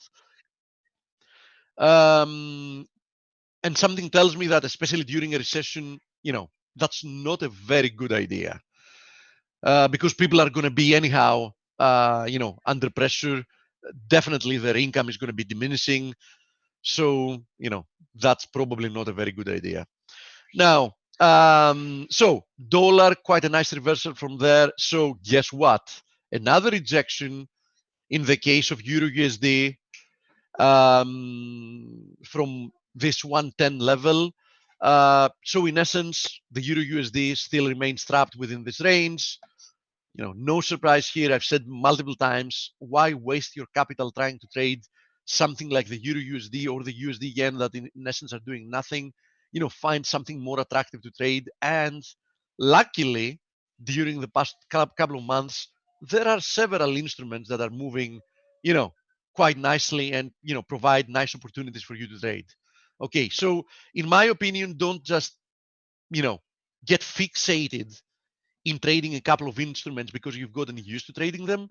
And something tells me that, especially during a recession, that's not a very good idea because people are going to be anyhow, under pressure. Definitely their income is going to be diminishing. So, that's probably not a very good idea. Now, so dollar, quite a nice reversal from there. So guess what? Another rejection in the case of Euro USD from this 110 level. So in essence, the Euro USD still remains trapped within this range. No surprise here. I've said multiple times, why waste your capital trying to trade something like the Euro USD or the USD Yen that in essence are doing nothing, find something more attractive to trade. And luckily, during the past couple of months, there are several instruments that are moving, quite nicely and, provide nice opportunities for you to trade. Okay, so in my opinion, don't just, get fixated in trading a couple of instruments because you've gotten used to trading them.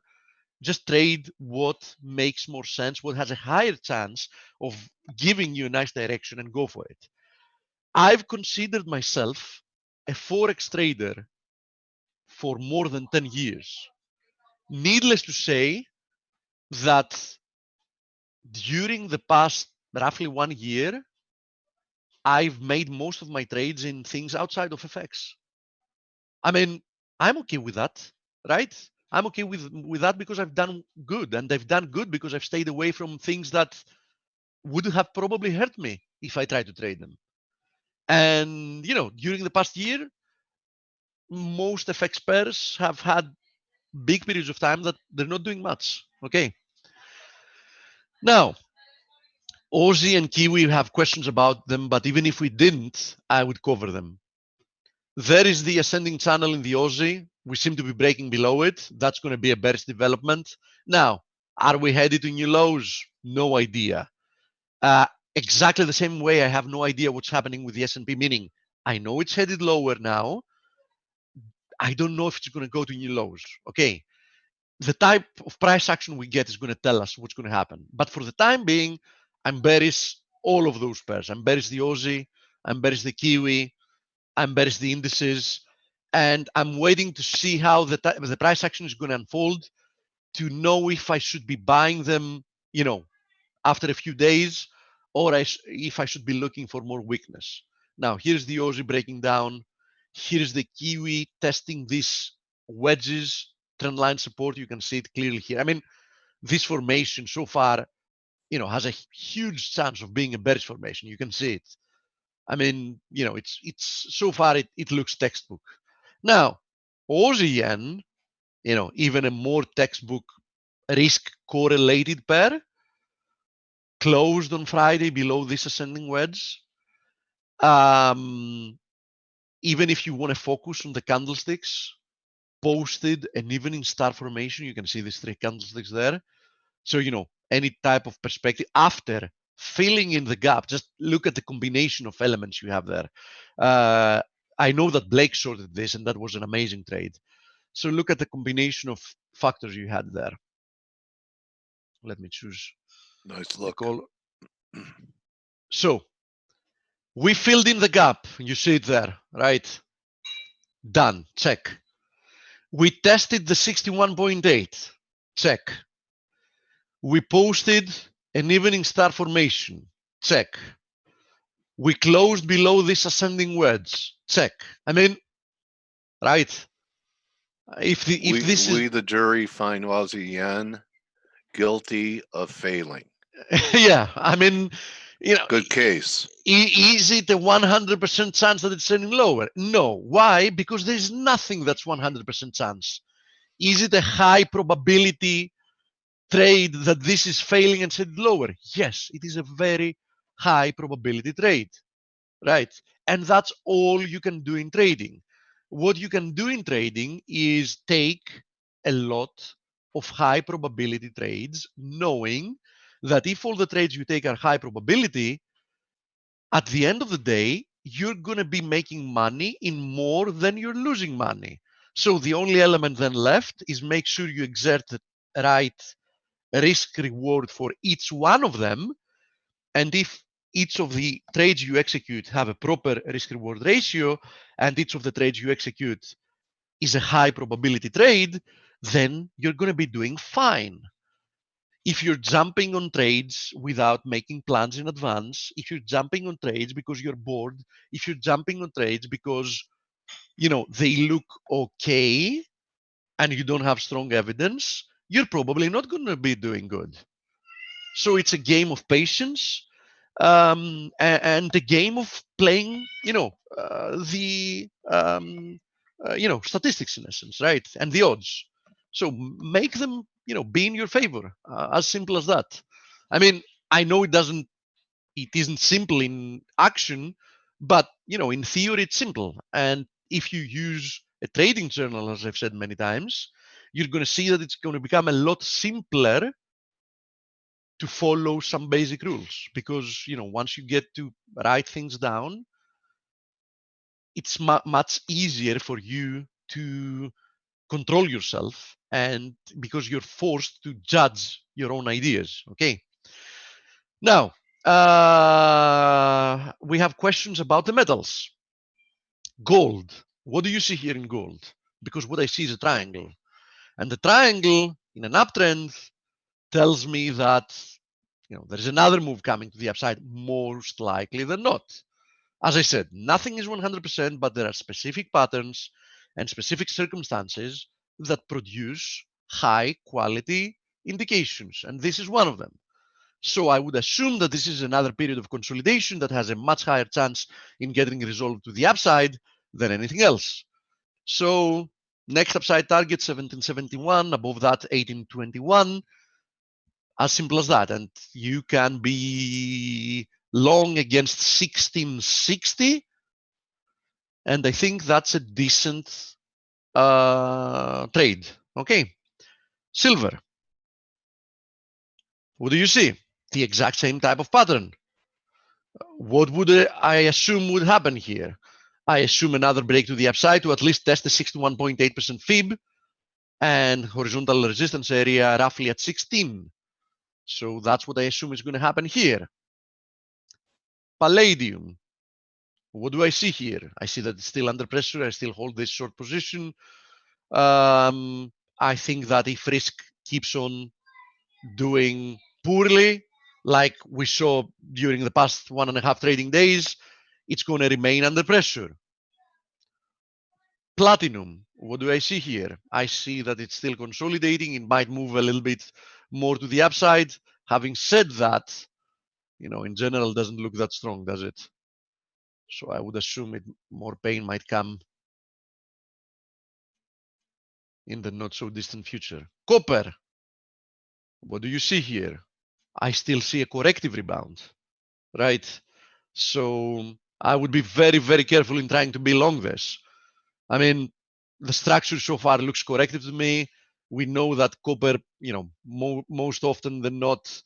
Just trade what makes more sense, what has a higher chance of giving you a nice direction, and go for it. I've considered myself a Forex trader for more than 10 years. Needless to say that during the past roughly 1 year, I've made most of my trades in things outside of FX. I mean, I'm okay with that, right? I'm okay with that because I've done good, and I've done good because I've stayed away from things that would have probably hurt me if I tried to trade them. And during the past year, most FX pairs have had big periods of time that they're not doing much. Okay. Now, Aussie and Kiwi have questions about them, but even if we didn't, I would cover them. There is the ascending channel in the Aussie. We seem to be breaking below it. That's going to be a bearish development. Now, are we headed to new lows? No idea. Exactly the same way, I have no idea what's happening with the S&P, meaning I know it's headed lower now. I don't know if it's going to go to new lows. Okay. The type of price action we get is going to tell us what's going to happen. But for the time being, I'm bearish all of those pairs. I'm bearish the Aussie. I'm bearish the Kiwi. I'm bearish the indices. And I'm waiting to see how the price action is going to unfold to know if I should be buying them, after a few days, or if I should be looking for more weakness. Now, here's the Aussie breaking down. Here's the Kiwi testing these wedges, trend line support. You can see it clearly here. I mean, this formation so far, has a huge chance of being a bearish formation. You can see it. I mean, it's so far it looks textbook. Now, Aussie yen, even a more textbook risk correlated pair, closed on Friday below this ascending wedge. Even if you want to focus on the candlesticks, posted an evening star formation. You can see these 3 candlesticks there. So, any type of perspective after filling in the gap, just look at the combination of elements you have there. I know that Blake shorted this, and that was an amazing trade. So look at the combination of factors you had there. Let me choose. Nice look. So we filled in the gap. You see it there, right? Done. Check. We tested the 61.8. Check. We posted an evening star formation. Check. We closed below this ascending wedge. Check. I mean, right? If this is the jury find Aussie yen guilty of failing. yeah, I mean, good case. Is it a 100% chance that it's trending lower? No. Why? Because there's nothing that's 100% chance. Is it a high probability trade that this is failing and trending lower? Yes, it is a very high probability trade, right? And that's all you can do in trading. What you can do in trading is take a lot of high probability trades, knowing that if all the trades you take are high probability, at the end of the day, you're going to be making money in more than you're losing money. So the only element then left is make sure you exert the right risk reward for each one of them. And if each of the trades you execute have a proper risk reward ratio, and each of the trades you execute is a high probability trade, then you're going to be doing fine. If you're jumping on trades without making plans in advance, if you're jumping on trades because you're bored, if you're jumping on trades because they look okay and you don't have strong evidence, you're probably not going to be doing good. So it's a game of patience, and the game of playing, the statistics in essence, right, and the odds. So make them, be in your favor. As simple as that. I mean, I know it isn't simple in action, but in theory it's simple. And if you use a trading journal, as I've said many times, you're going to see that it's going to become a lot simpler to follow some basic rules, because once you get to write things down, it's much easier for you to control yourself, and because you're forced to judge your own ideas. Okay, now we have questions about the metals. Gold, what do you see here in gold? Because what I see is a triangle, and the triangle in an uptrend tells me that there's another move coming to the upside, most likely than not. As I said, nothing is 100%, but there are specific patterns and specific circumstances that produce high quality indications, and this is one of them. So I would assume that this is another period of consolidation that has a much higher chance in getting resolved to the upside than anything else. So next upside target 1771, above that 1821. As simple as that. And you can be long against 1660. And I think that's a decent trade. Okay. Silver. What do you see? The exact same type of pattern. What would I assume would happen here? I assume another break to the upside to at least test the 61.8% fib and horizontal resistance area roughly at 16. So that's what I assume is going to happen here. Palladium. What do I see here? I see that it's still under pressure. I still hold this short position. I think that if risk keeps on doing poorly, like we saw during the past 1.5 trading days, it's going to remain under pressure. Platinum, what do I see here? I see that it's still consolidating. It might move a little bit more to the upside. Having said that, in general, doesn't look that strong, does it? So I would assume more pain might come in the not so distant future. Copper, what do you see here? I still see a corrective rebound, right? So I would be very, very careful in trying to be long this. I mean, the structure so far looks corrective to me. We know that copper, most often than not,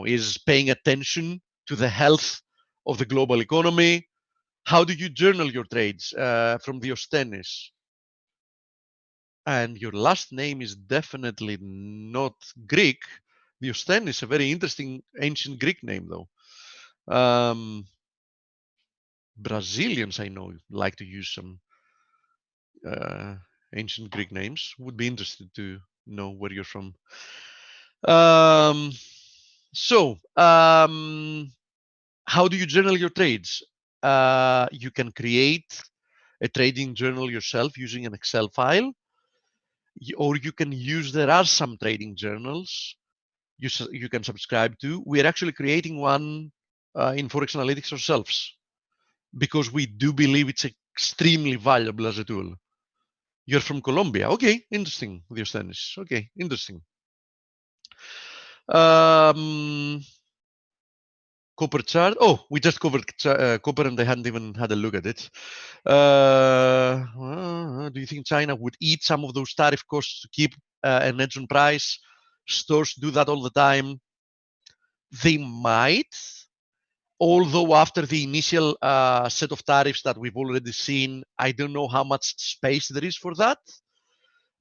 is paying attention to the health of the global economy. How do you journal your trades from the Ostenis? And your last name is definitely not Greek. The Ostenis is a very interesting ancient Greek name, though. Brazilians, I know, like to use some ancient Greek names. Would be interested to know where you're from. How do you journal your trades? You can create a trading journal yourself using an Excel file, or you can use, there are some trading journals you can subscribe to. We are actually creating one in Forex Analytics ourselves, because we do believe it's extremely valuable as a tool. You're from Colombia. Okay, interesting. With your Spanish. Okay, interesting. Copper chart. Oh, we just covered copper and I hadn't even had a look at it. Do you think China would eat some of those tariff costs to keep an edge on price? Stores do that all the time. They might, although after the initial set of tariffs that we've already seen, I don't know how much space there is for that,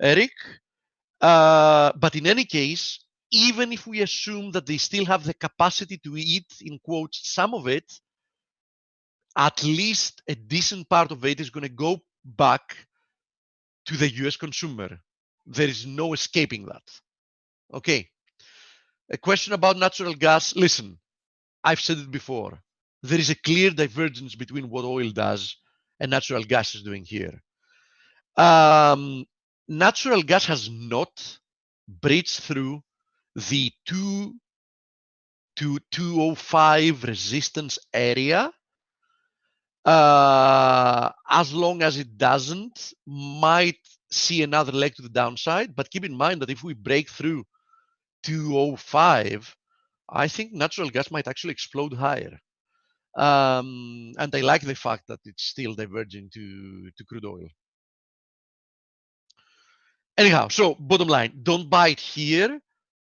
Eric. But in any case, even if we assume that they still have the capacity to eat, in quotes, some of it, at least a decent part of it is going to go back to the US consumer. There is no escaping that. Okay. A question about natural gas. Listen, I've said it before. There is a clear divergence between what oil does and natural gas is doing here. Natural gas has not breached through the 2 to 205 resistance area. As long as it doesn't, might see another leg to the downside. But keep in mind that if we break through 205, I think natural gas might actually explode higher. And I like the fact that it's still diverging to crude oil. Anyhow, so bottom line, don't buy it here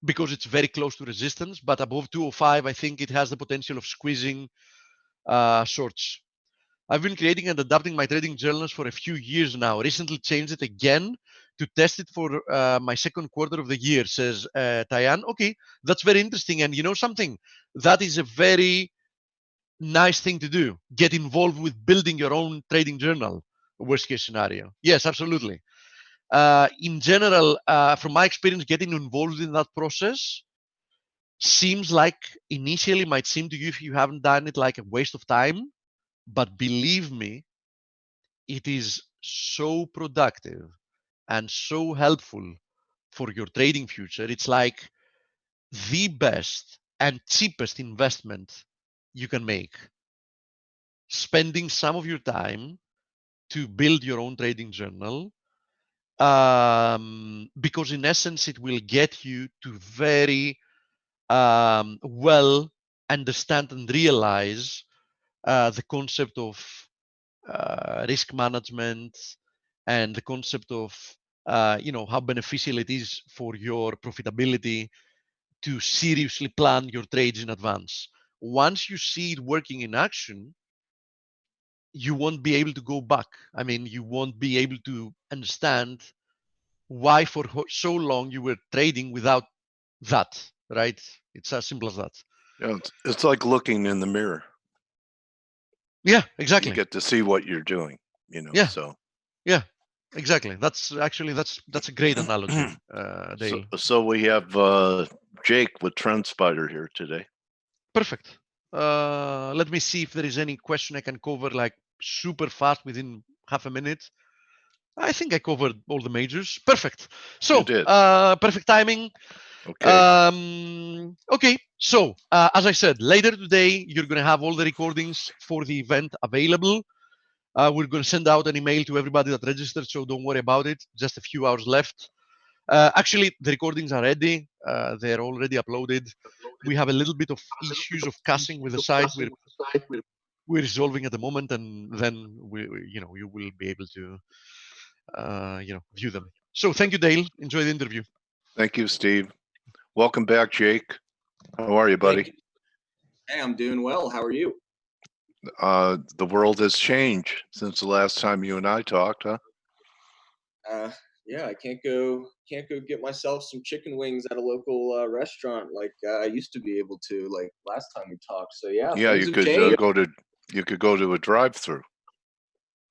because it's very close to resistance, but above 205, I think it has the potential of squeezing shorts. I've been creating and adapting my trading journals for a few years now. Recently changed it again to test it for my second quarter of the year, says Tyann. Okay, that's very interesting. And you know something? That is a very nice thing to do. Get involved with building your own trading journal, worst case scenario. Yes, absolutely. In general, from my experience, getting involved in that process seems like initially might seem to you, if you haven't done it, like a waste of time. But believe me, it is so productive and so helpful for your trading future. It's like the best and cheapest investment you can make. Spending some of your time to build your own trading journal, because in essence, it will get you to very well understand and realize the concept of risk management and the concept of how beneficial it is for your profitability to seriously plan your trades in advance. Once you see it working in action, you won't be able to go back. I mean, you won't be able to understand why for so long you were trading without that, right? It's as simple as that. Yeah, it's like looking in the mirror. Yeah, You exactly. get to see what you're doing, Yeah. so. Yeah, exactly. That's a great analogy, Dale. So we have Jake with TrendSpider here today. Perfect. Let me see if there is any question I can cover like super fast within half a minute. I think I covered all the majors. Perfect. So, You did. perfect timing. Okay. Okay. So, as I said, later today, you're going to have all the recordings for the event available. We're going to send out an email to everybody that registered, so don't worry about it. Just a few hours left. Actually, the recordings are ready. They're already uploaded. We have a little bit of issues of caching with the site. We're resolving at the moment, and then you will be able to view them. So thank you, Dale. Enjoy the interview. Thank you, Steve. Welcome back, Jake. How are you, buddy? Hey, I'm doing well. How are you? The world has changed since the last time you and I talked, huh? Yeah, I can't go get myself some chicken wings at a local restaurant like I used to be able to, like last time we talked. So yeah, Yeah, things you have could changed. you could go to a drive-through.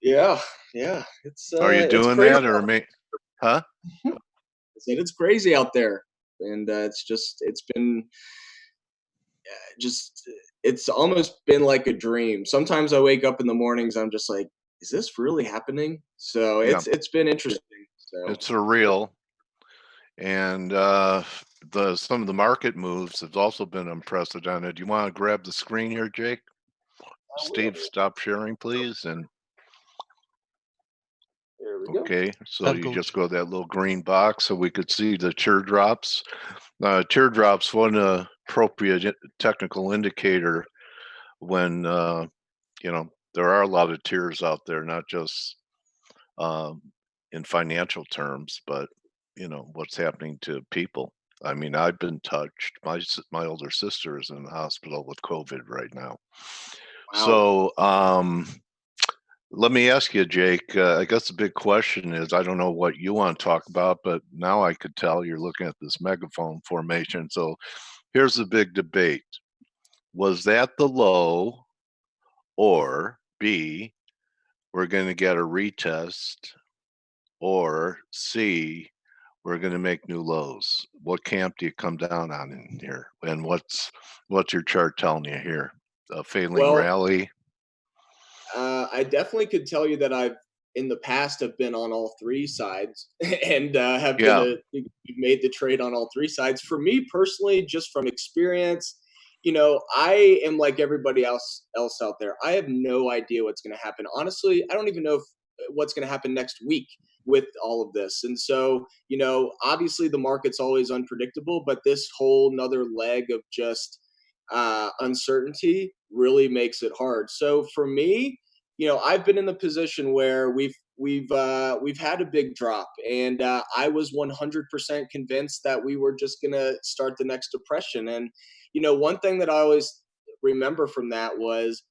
Yeah, Are you it's doing crazy. that, or huh? I said it's crazy out there, and it's been just it's almost been like a dream. Sometimes I wake up in the mornings, I'm just like, is this really happening? So Yeah. it's been interesting. So It's surreal, and some of the market moves have also been unprecedented. You want to grab the screen here, Jake? Steve, stop sharing, please. And there we go. okay, so Done, you coach. just go to that little green box so we could see the teardrops. Teardrops, one appropriate technical indicator when there are a lot of tears out there, not just in financial terms, but what's happening to people. I mean, I've been touched. My older sister is in the hospital with COVID right now. Wow. So let me ask you, Jake. I guess the big question is, I don't know what you want to talk about, but now I could tell you're looking at this megaphone formation. So here's the big debate. Was that the low, or B, we're going to get a retest, or C, we're going to make new lows? What camp do you come down on in here? And what's your chart telling you here? A failing rally? I definitely could tell you that I've in the past have been on all three sides and have made the trade on all three sides. For me personally, just from experience, I am like everybody else out there. I have no idea what's going to happen. Honestly, I don't even know what's going to happen next week. with all of this. And so, obviously the market's always unpredictable, but this whole nother leg of just uncertainty really makes it hard. So for me, I've been in the position where we've had a big drop, and I was 100% convinced that we were just gonna start the next depression. And one thing that I always remember from that was,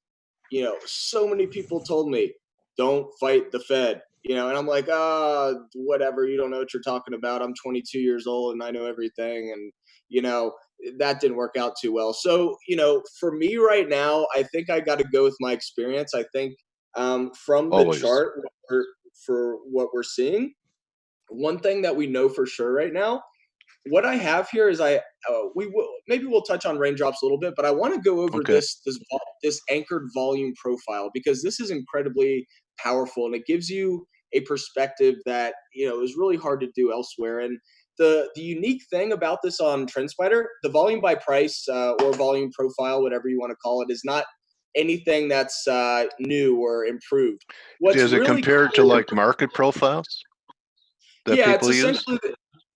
so many people told me, don't fight the Fed, and I'm like, whatever, you don't know what you're talking about. I'm 22 years old and I know everything. And, that didn't work out too well. So, for me right now, I think I got to go with my experience. I think from the Always. chart for what we're seeing, one thing that we know for sure right now, what I have here is we'll touch on raindrops a little bit, but I want to go over Okay. this anchored volume profile, because this is incredibly powerful and it gives you a perspective that is really hard to do elsewhere. And the unique thing about this on TrendSpider, the volume by price or volume profile, whatever you want to call it, is not anything that's new or improved. What's Is it really compared to like market profiles that yeah, people use?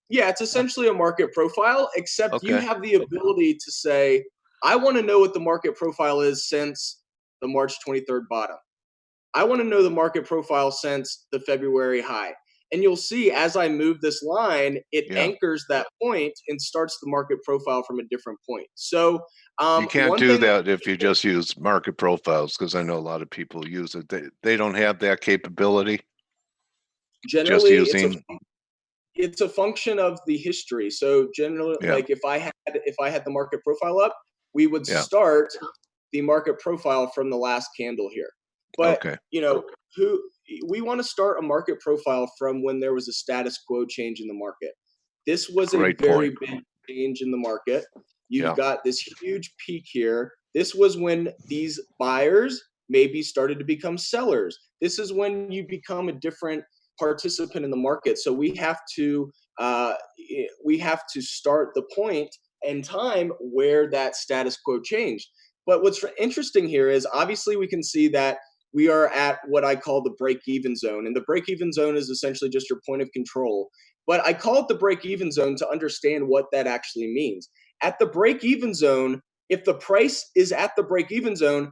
it's essentially a market profile, except you Okay. have the ability to say, I want to know what the market profile is since the March 23rd bottom. I want to know the market profile since the February high. And you'll see as I move this line, it Yeah. anchors that point and starts the market profile from a different point. So You can't do that if you just use market profiles, because I know a lot of people use it. They don't have that capability. Generally, just using it's a function of the history. So generally, Yeah. like if I had the market profile up, we would Yeah. start the market profile from the last candle here. But Okay. we want to start a market profile from when there was a status quo change in the market. This was Great a very point. big change in the market. You've Yeah. got this huge peak here. This was when these buyers maybe started to become sellers. This is when you become a different participant in the market. So we have to start the point in time where that status quo changed. But what's interesting here is obviously we can see that we are at what I call the break-even zone. And the break-even zone is essentially just your point of control. But I call it the break-even zone to understand what that actually means. At the break-even zone, if the price is at the break-even zone,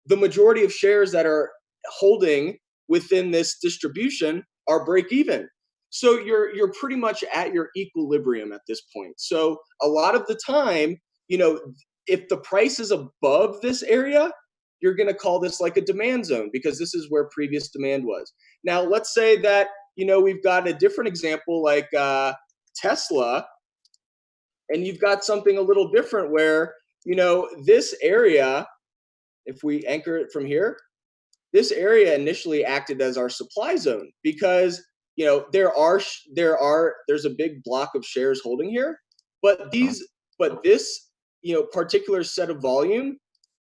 the majority of shares that are holding within this distribution are break-even. So you're pretty much at your equilibrium at this point. So a lot of the time, if the price is above this area, you're going to call this like a demand zone, because this is where previous demand was. Now, let's say that, we've got a different example like Tesla, and you've got something a little different where, this area, if we anchor it from here, this area initially acted as our supply zone, because there's a big block of shares holding here, but this particular set of volume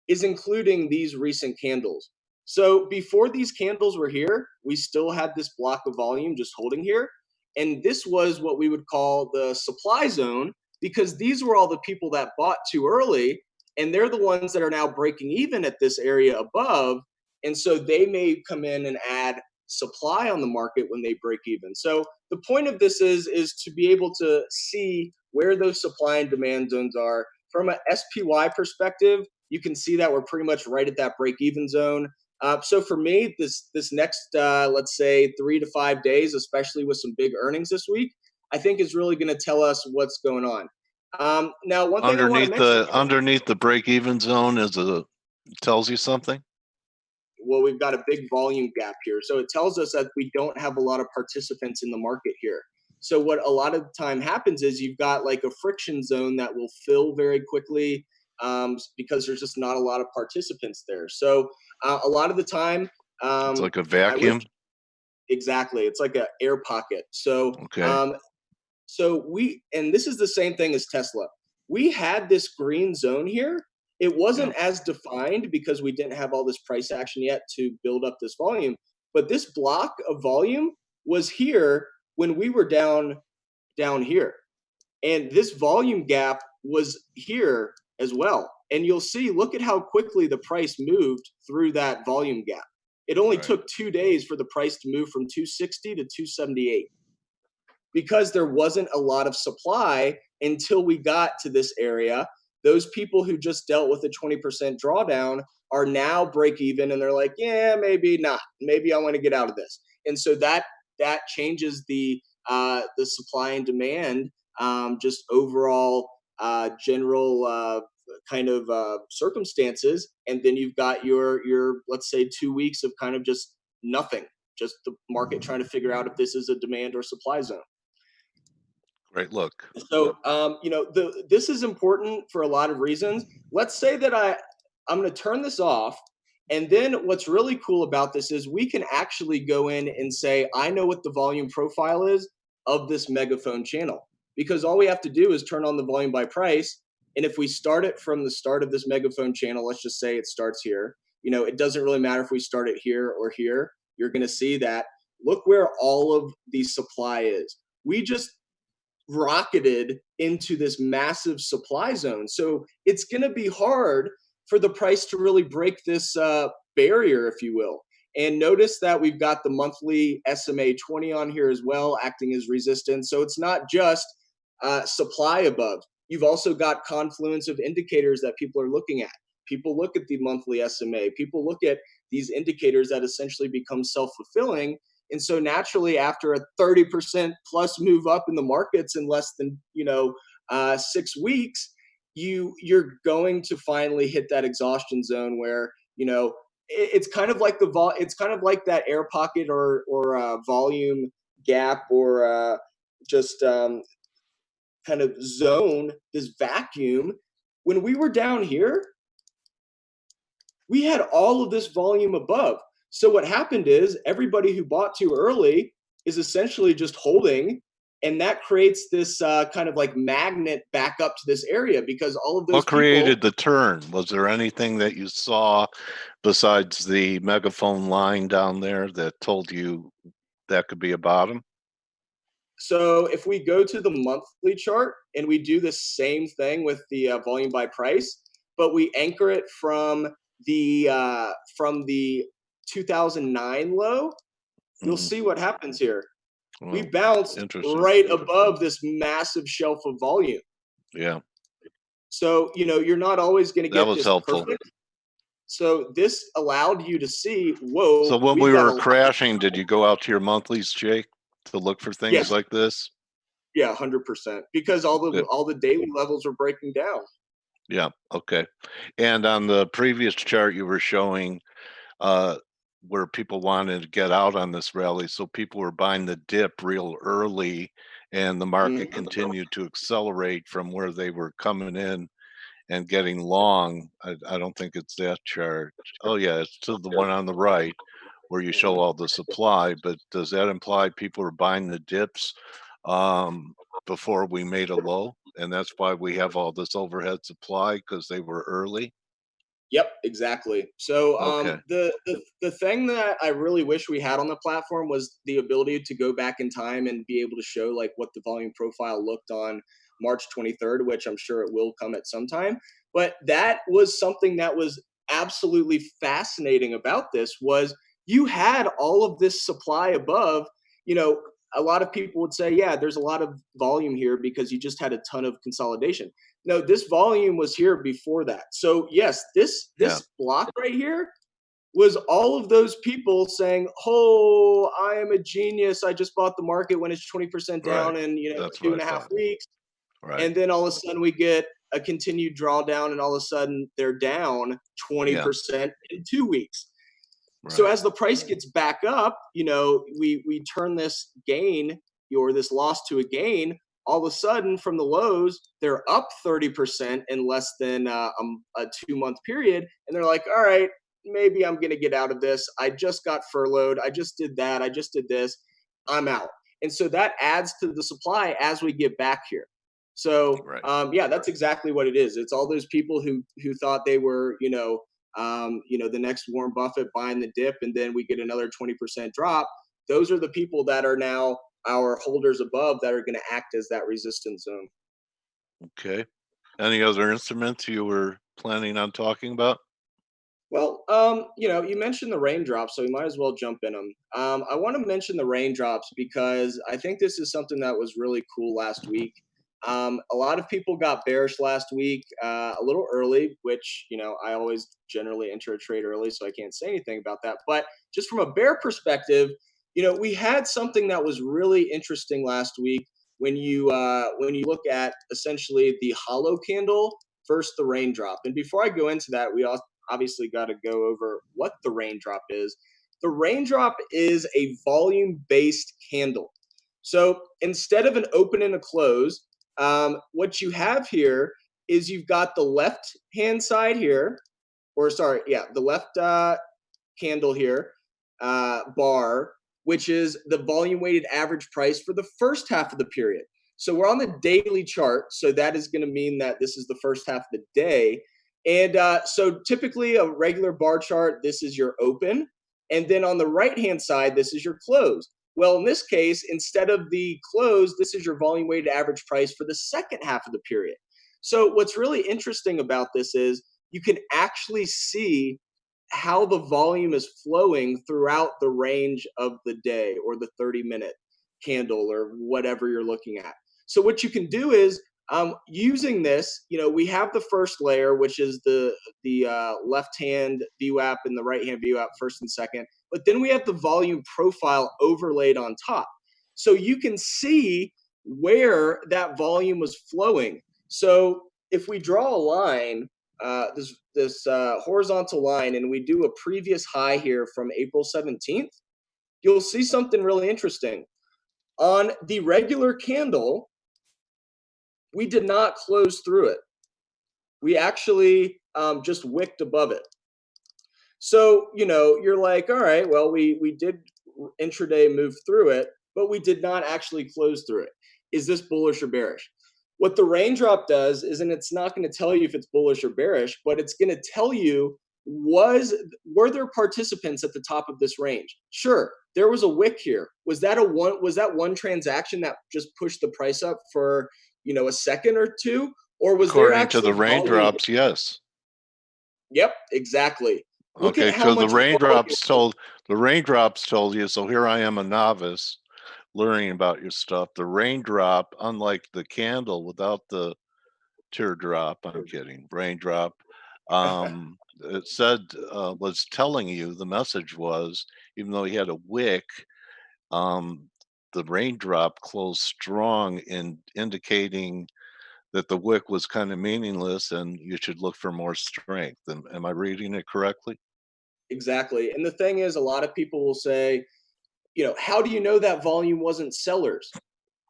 is including these recent candles. So before these candles were here, we still had this block of volume just holding here, and this was what we would call the supply zone, because these were all the people that bought too early, and they're the ones that are now breaking even at this area above. And so they may come in and add supply on the market when they break even. So the point of this is to be able to see where those supply and demand zones are. From an SPY perspective, you can see that we're pretty much right at that break even zone. So for me, this next, let's say 3 to 5 days, especially with some big earnings this week, I think is really going to tell us what's going on. Now, one thing underneath the break-even zone tells you something. Well, we've got a big volume gap here. So it tells us that we don't have a lot of participants in the market here. So what a lot of the time happens is you've got like a friction zone that will fill very quickly because there's just not a lot of participants there. So a lot of the time, it's like a vacuum. Exactly. It's like an air pocket. So, okay. And this is the same thing as Tesla. We had this green zone here. It wasn't as defined because we didn't have all this price action yet to build up this volume. But this block of volume was here when we were down here. And this volume gap was here as well. And you'll see, look at how quickly the price moved through that volume gap. It only Right. took 2 days for the price to move from 260 to 278 because there wasn't a lot of supply until we got to this area. Those people who just dealt with a 20% drawdown are now break even, and they're like, yeah, maybe not. Maybe I want to get out of this. And so that changes the supply and demand, just overall general kind of circumstances. And then you've got your let's say 2 weeks of kind of just nothing, just the market trying to figure out if this is a demand or supply zone. Great look. So, this is important for a lot of reasons. Let's say that I'm going to turn this off. And then what's really cool about this is we can actually go in and say, I know what the volume profile is of this megaphone channel, because all we have to do is turn on the volume by price. And if we start it from the start of this megaphone channel, let's just say it starts here, it doesn't really matter if we start it here or here. You're going to see that. Look where all of the supply is. We just rocketed into this massive supply zone. So it's going to be hard for the price to really break this barrier, if you will. And notice that we've got the monthly SMA 20 on here as well, acting as resistance. So it's not just supply above. You've also got confluence of indicators that people are looking at. People look at the monthly SMA. People look at these indicators that essentially become self-fulfilling. And so naturally, after a 30% plus move up in the markets in less than 6 weeks, you're going to finally hit that exhaustion zone where it's kind of like it's kind of like that air pocket or volume gap or just kind of zone, this vacuum. When we were down here, we had all of this volume above. So what happened is everybody who bought too early is essentially just holding, and that creates this kind of like magnet back up to this area because all of those What created the turn? Was there anything that you saw besides the megaphone line down there that told you that could be a bottom? So if we go to the monthly chart and we do the same thing with the volume by price, but we anchor it from the 2009 low, you'll see what happens here. We bounced right above this massive shelf of volume. Yeah. So, you're not always going to get this helpful. perfect. So this allowed you to see, whoa. So when we were crashing, did you go out to your monthlies, Jake, to look for things like this? Yeah, 100%. Because all the daily levels are breaking down. Yeah. Okay. And on the previous chart, you were showing where people wanted to get out on this rally. So people were buying the dip real early, and the market continued to accelerate from where they were coming in and getting long. I don't think it's that chart. Oh yeah, it's to the one on the right where you show all the supply. But does that imply people are buying the dips before we made a low? And that's why we have all this overhead supply, because they were early? Yep, exactly. So the thing that I really wish we had on the platform was the ability to go back in time and be able to show like what the volume profile looked on March 23rd, which I'm sure it will come at some time. But that was something that was absolutely fascinating about this was you had all of this supply above. A lot of people would say, yeah, there's a lot of volume here because you just had a ton of consolidation. No, this volume was here before that. So yes, this block right here was all of those people saying, "Oh, I am a genius. I just bought the market when it's 20% down in 2.5 weeks." Right. And then all of a sudden we get a continued drawdown, and all of a sudden they're down 20% in 2 weeks. Right. So as the price gets back up, we turn this gain or this loss to a gain. All of a sudden, from the lows, they're up 30% in less than a 2-month period. And they're like, all right, maybe I'm going to get out of this. I just got furloughed. I just did that. I just did this. I'm out. And so that adds to the supply as we get back here. So, that's exactly what it is. It's all those people who thought they were, the next Warren Buffett buying the dip, and then we get another 20% drop. Those are the people that are now our holders above that are going to act as that resistance zone. Okay. Any other instruments you were planning on talking about? Well, you mentioned the raindrops, so we might as well jump in them. I want to mention the raindrops because I think this is something that was really cool last week. A lot of people got bearish last week, a little early, which, I always generally enter a trade early, so I can't say anything about that. But just from a bear perspective, we had something that was really interesting last week when you look at essentially the hollow candle versus the raindrop. And before I go into that, we also obviously got to go over what the raindrop is. The raindrop is a volume based candle. So instead of an open and a close, what you have here is you've got the left hand side here, or sorry, yeah, the left candle here, bar, which is the volume weighted average price for the first half of the period. So we're on the daily chart. So that is going to mean that this is the first half of the day. And so typically a regular bar chart, this is your open. And then on the right hand side, this is your close. Well, in this case, instead of the close, this is your volume weighted average price for the second half of the period. So what's really interesting about this is you can actually see how the volume is flowing throughout the range of the day or the 30-minute candle or whatever you're looking at. So what you can do is using this, we have the first layer, which is the left hand VWAP and the right hand VWAP, first and second. But then we have the volume profile overlaid on top. So you can see where that volume was flowing. So if we draw a line, this horizontal line, and we do a previous high here from April 17th, you'll see something really interesting. On the regular candle, we did not close through it. We actually just wicked above it. So, you're like, all right, well, we did intraday move through it, but we did not actually close through it. Is this bullish or bearish? What the raindrop does is, and it's not going to tell you if it's bullish or bearish, but it's going to tell you, were there participants at the top of this range? Sure, there was a wick here. Was that one transaction that just pushed the price up for a second or two, or was there According to actually the raindrops, yes. Yep, exactly. Look Okay, at how so the much volume. raindrops told you. So here I am, a novice, learning about your stuff. The raindrop, unlike the candle without the teardrop, I'm kidding, raindrop, it said, was telling you, the message was, even though he had a wick, the raindrop closed strong, in indicating that the wick was kind of meaningless and you should look for more strength. Am I reading it correctly? Exactly. And the thing is, a lot of people will say, how do you know that volume wasn't sellers?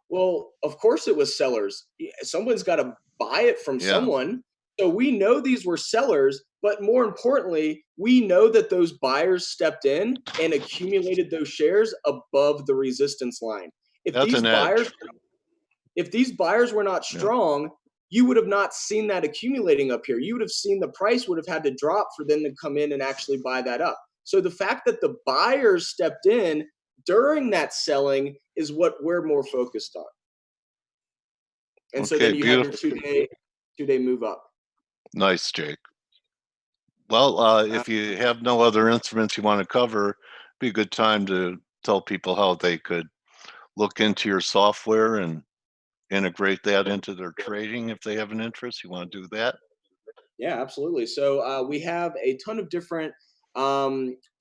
Well, of course it was sellers. Someone's got to buy it from Yeah. someone. So we know these were sellers, but more importantly, we know that those buyers stepped in and accumulated those shares above the resistance line. If That's these an buyers edge. if these buyers were not Yeah. strong, you would have not seen that accumulating up here. You would have seen the price would have had to drop for them to come in and actually buy that up. So the fact that the buyers stepped in during that selling is what we're more focused on. And so then Okay, you have your beautiful. two-day move up. Nice, Jake. Well, if you have no other instruments you want to cover, be a good time to tell people how they could look into your software and integrate that into their trading if they have an interest. You want to do that? Yeah, absolutely. So we have a ton of different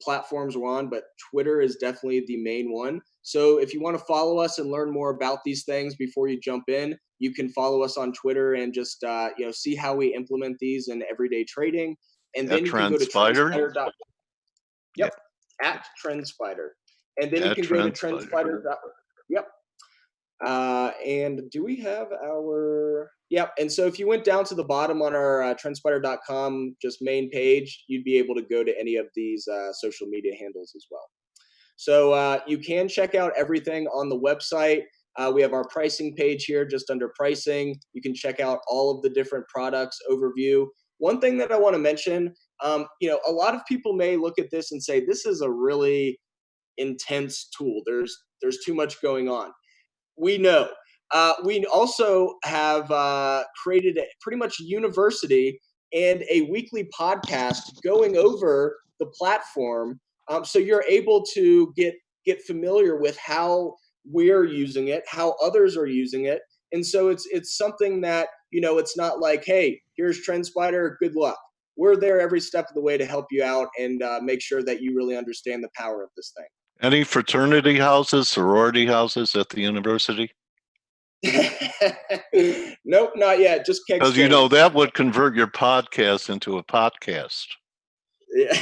platforms we're on, but Twitter is definitely the main one. So if you want to follow us and learn more about these things before you jump in, you can follow us on Twitter and just see how we implement these in everyday trading. And then At you can go to TrendSpider? trendspider. Yep, at TrendSpider. And then you At can go to TrendSpider. TrendSpider. Yep. And do we have our? Yep. And so if you went down to the bottom on our trendspider.com just main page, you'd be able to go to any of these social media handles as well. So you can check out everything on the website. We have our pricing page here just under pricing. You can check out all of the different products overview. One thing that I want to mention, a lot of people may look at this and say, this is a really intense tool. There's too much going on. We know. We also have created pretty much a university, and a weekly podcast going over the platform. So you're able to get familiar with how we're using it, how others are using it. And so it's something that, it's not like, hey, here's TrendSpider, good luck. We're there every step of the way to help you out and make sure that you really understand the power of this thing. Any fraternity houses, sorority houses at the university? Nope, not yet. Just keg Because stands. that would convert your podcast into a podcast. Yeah,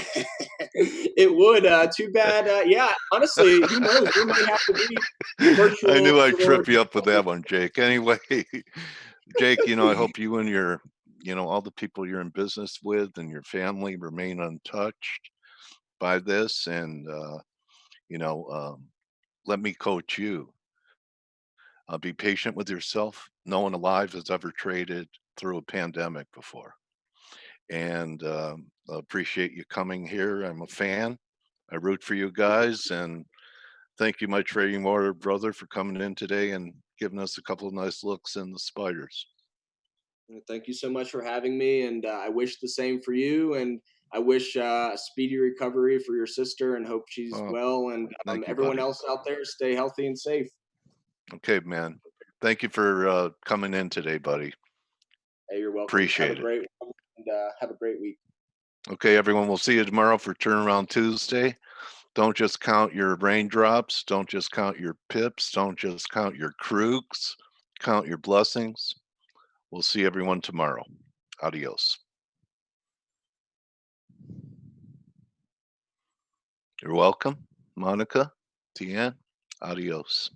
it would. Too bad. Yeah, honestly, who knows? We might have to be virtual. I knew I'd trip you up with that one, Jake. Anyway, Jake, I hope you and your, all the people you're in business with and your family remain untouched by this. And, let me coach you. Be patient with yourself. No one alive has ever traded through a pandemic before. And I appreciate you coming here. I'm a fan. I root for you guys. And thank you, my trading water brother, for coming in today and giving us a couple of nice looks in the spiders. Thank you so much for having me. And I wish the same for you. And I wish a speedy recovery for your sister and hope she's well. And everyone else out there, stay healthy and safe. Okay, man. Thank you for coming in today, buddy. Hey, you're welcome. Appreciate it. Have a great one and have a great week. Okay, everyone. We'll see you tomorrow for Turnaround Tuesday. Don't just count your raindrops. Don't just count your pips. Don't just count your crooks. Count your blessings. We'll see everyone tomorrow. Adios. You're welcome, Monica, Tian. Adios.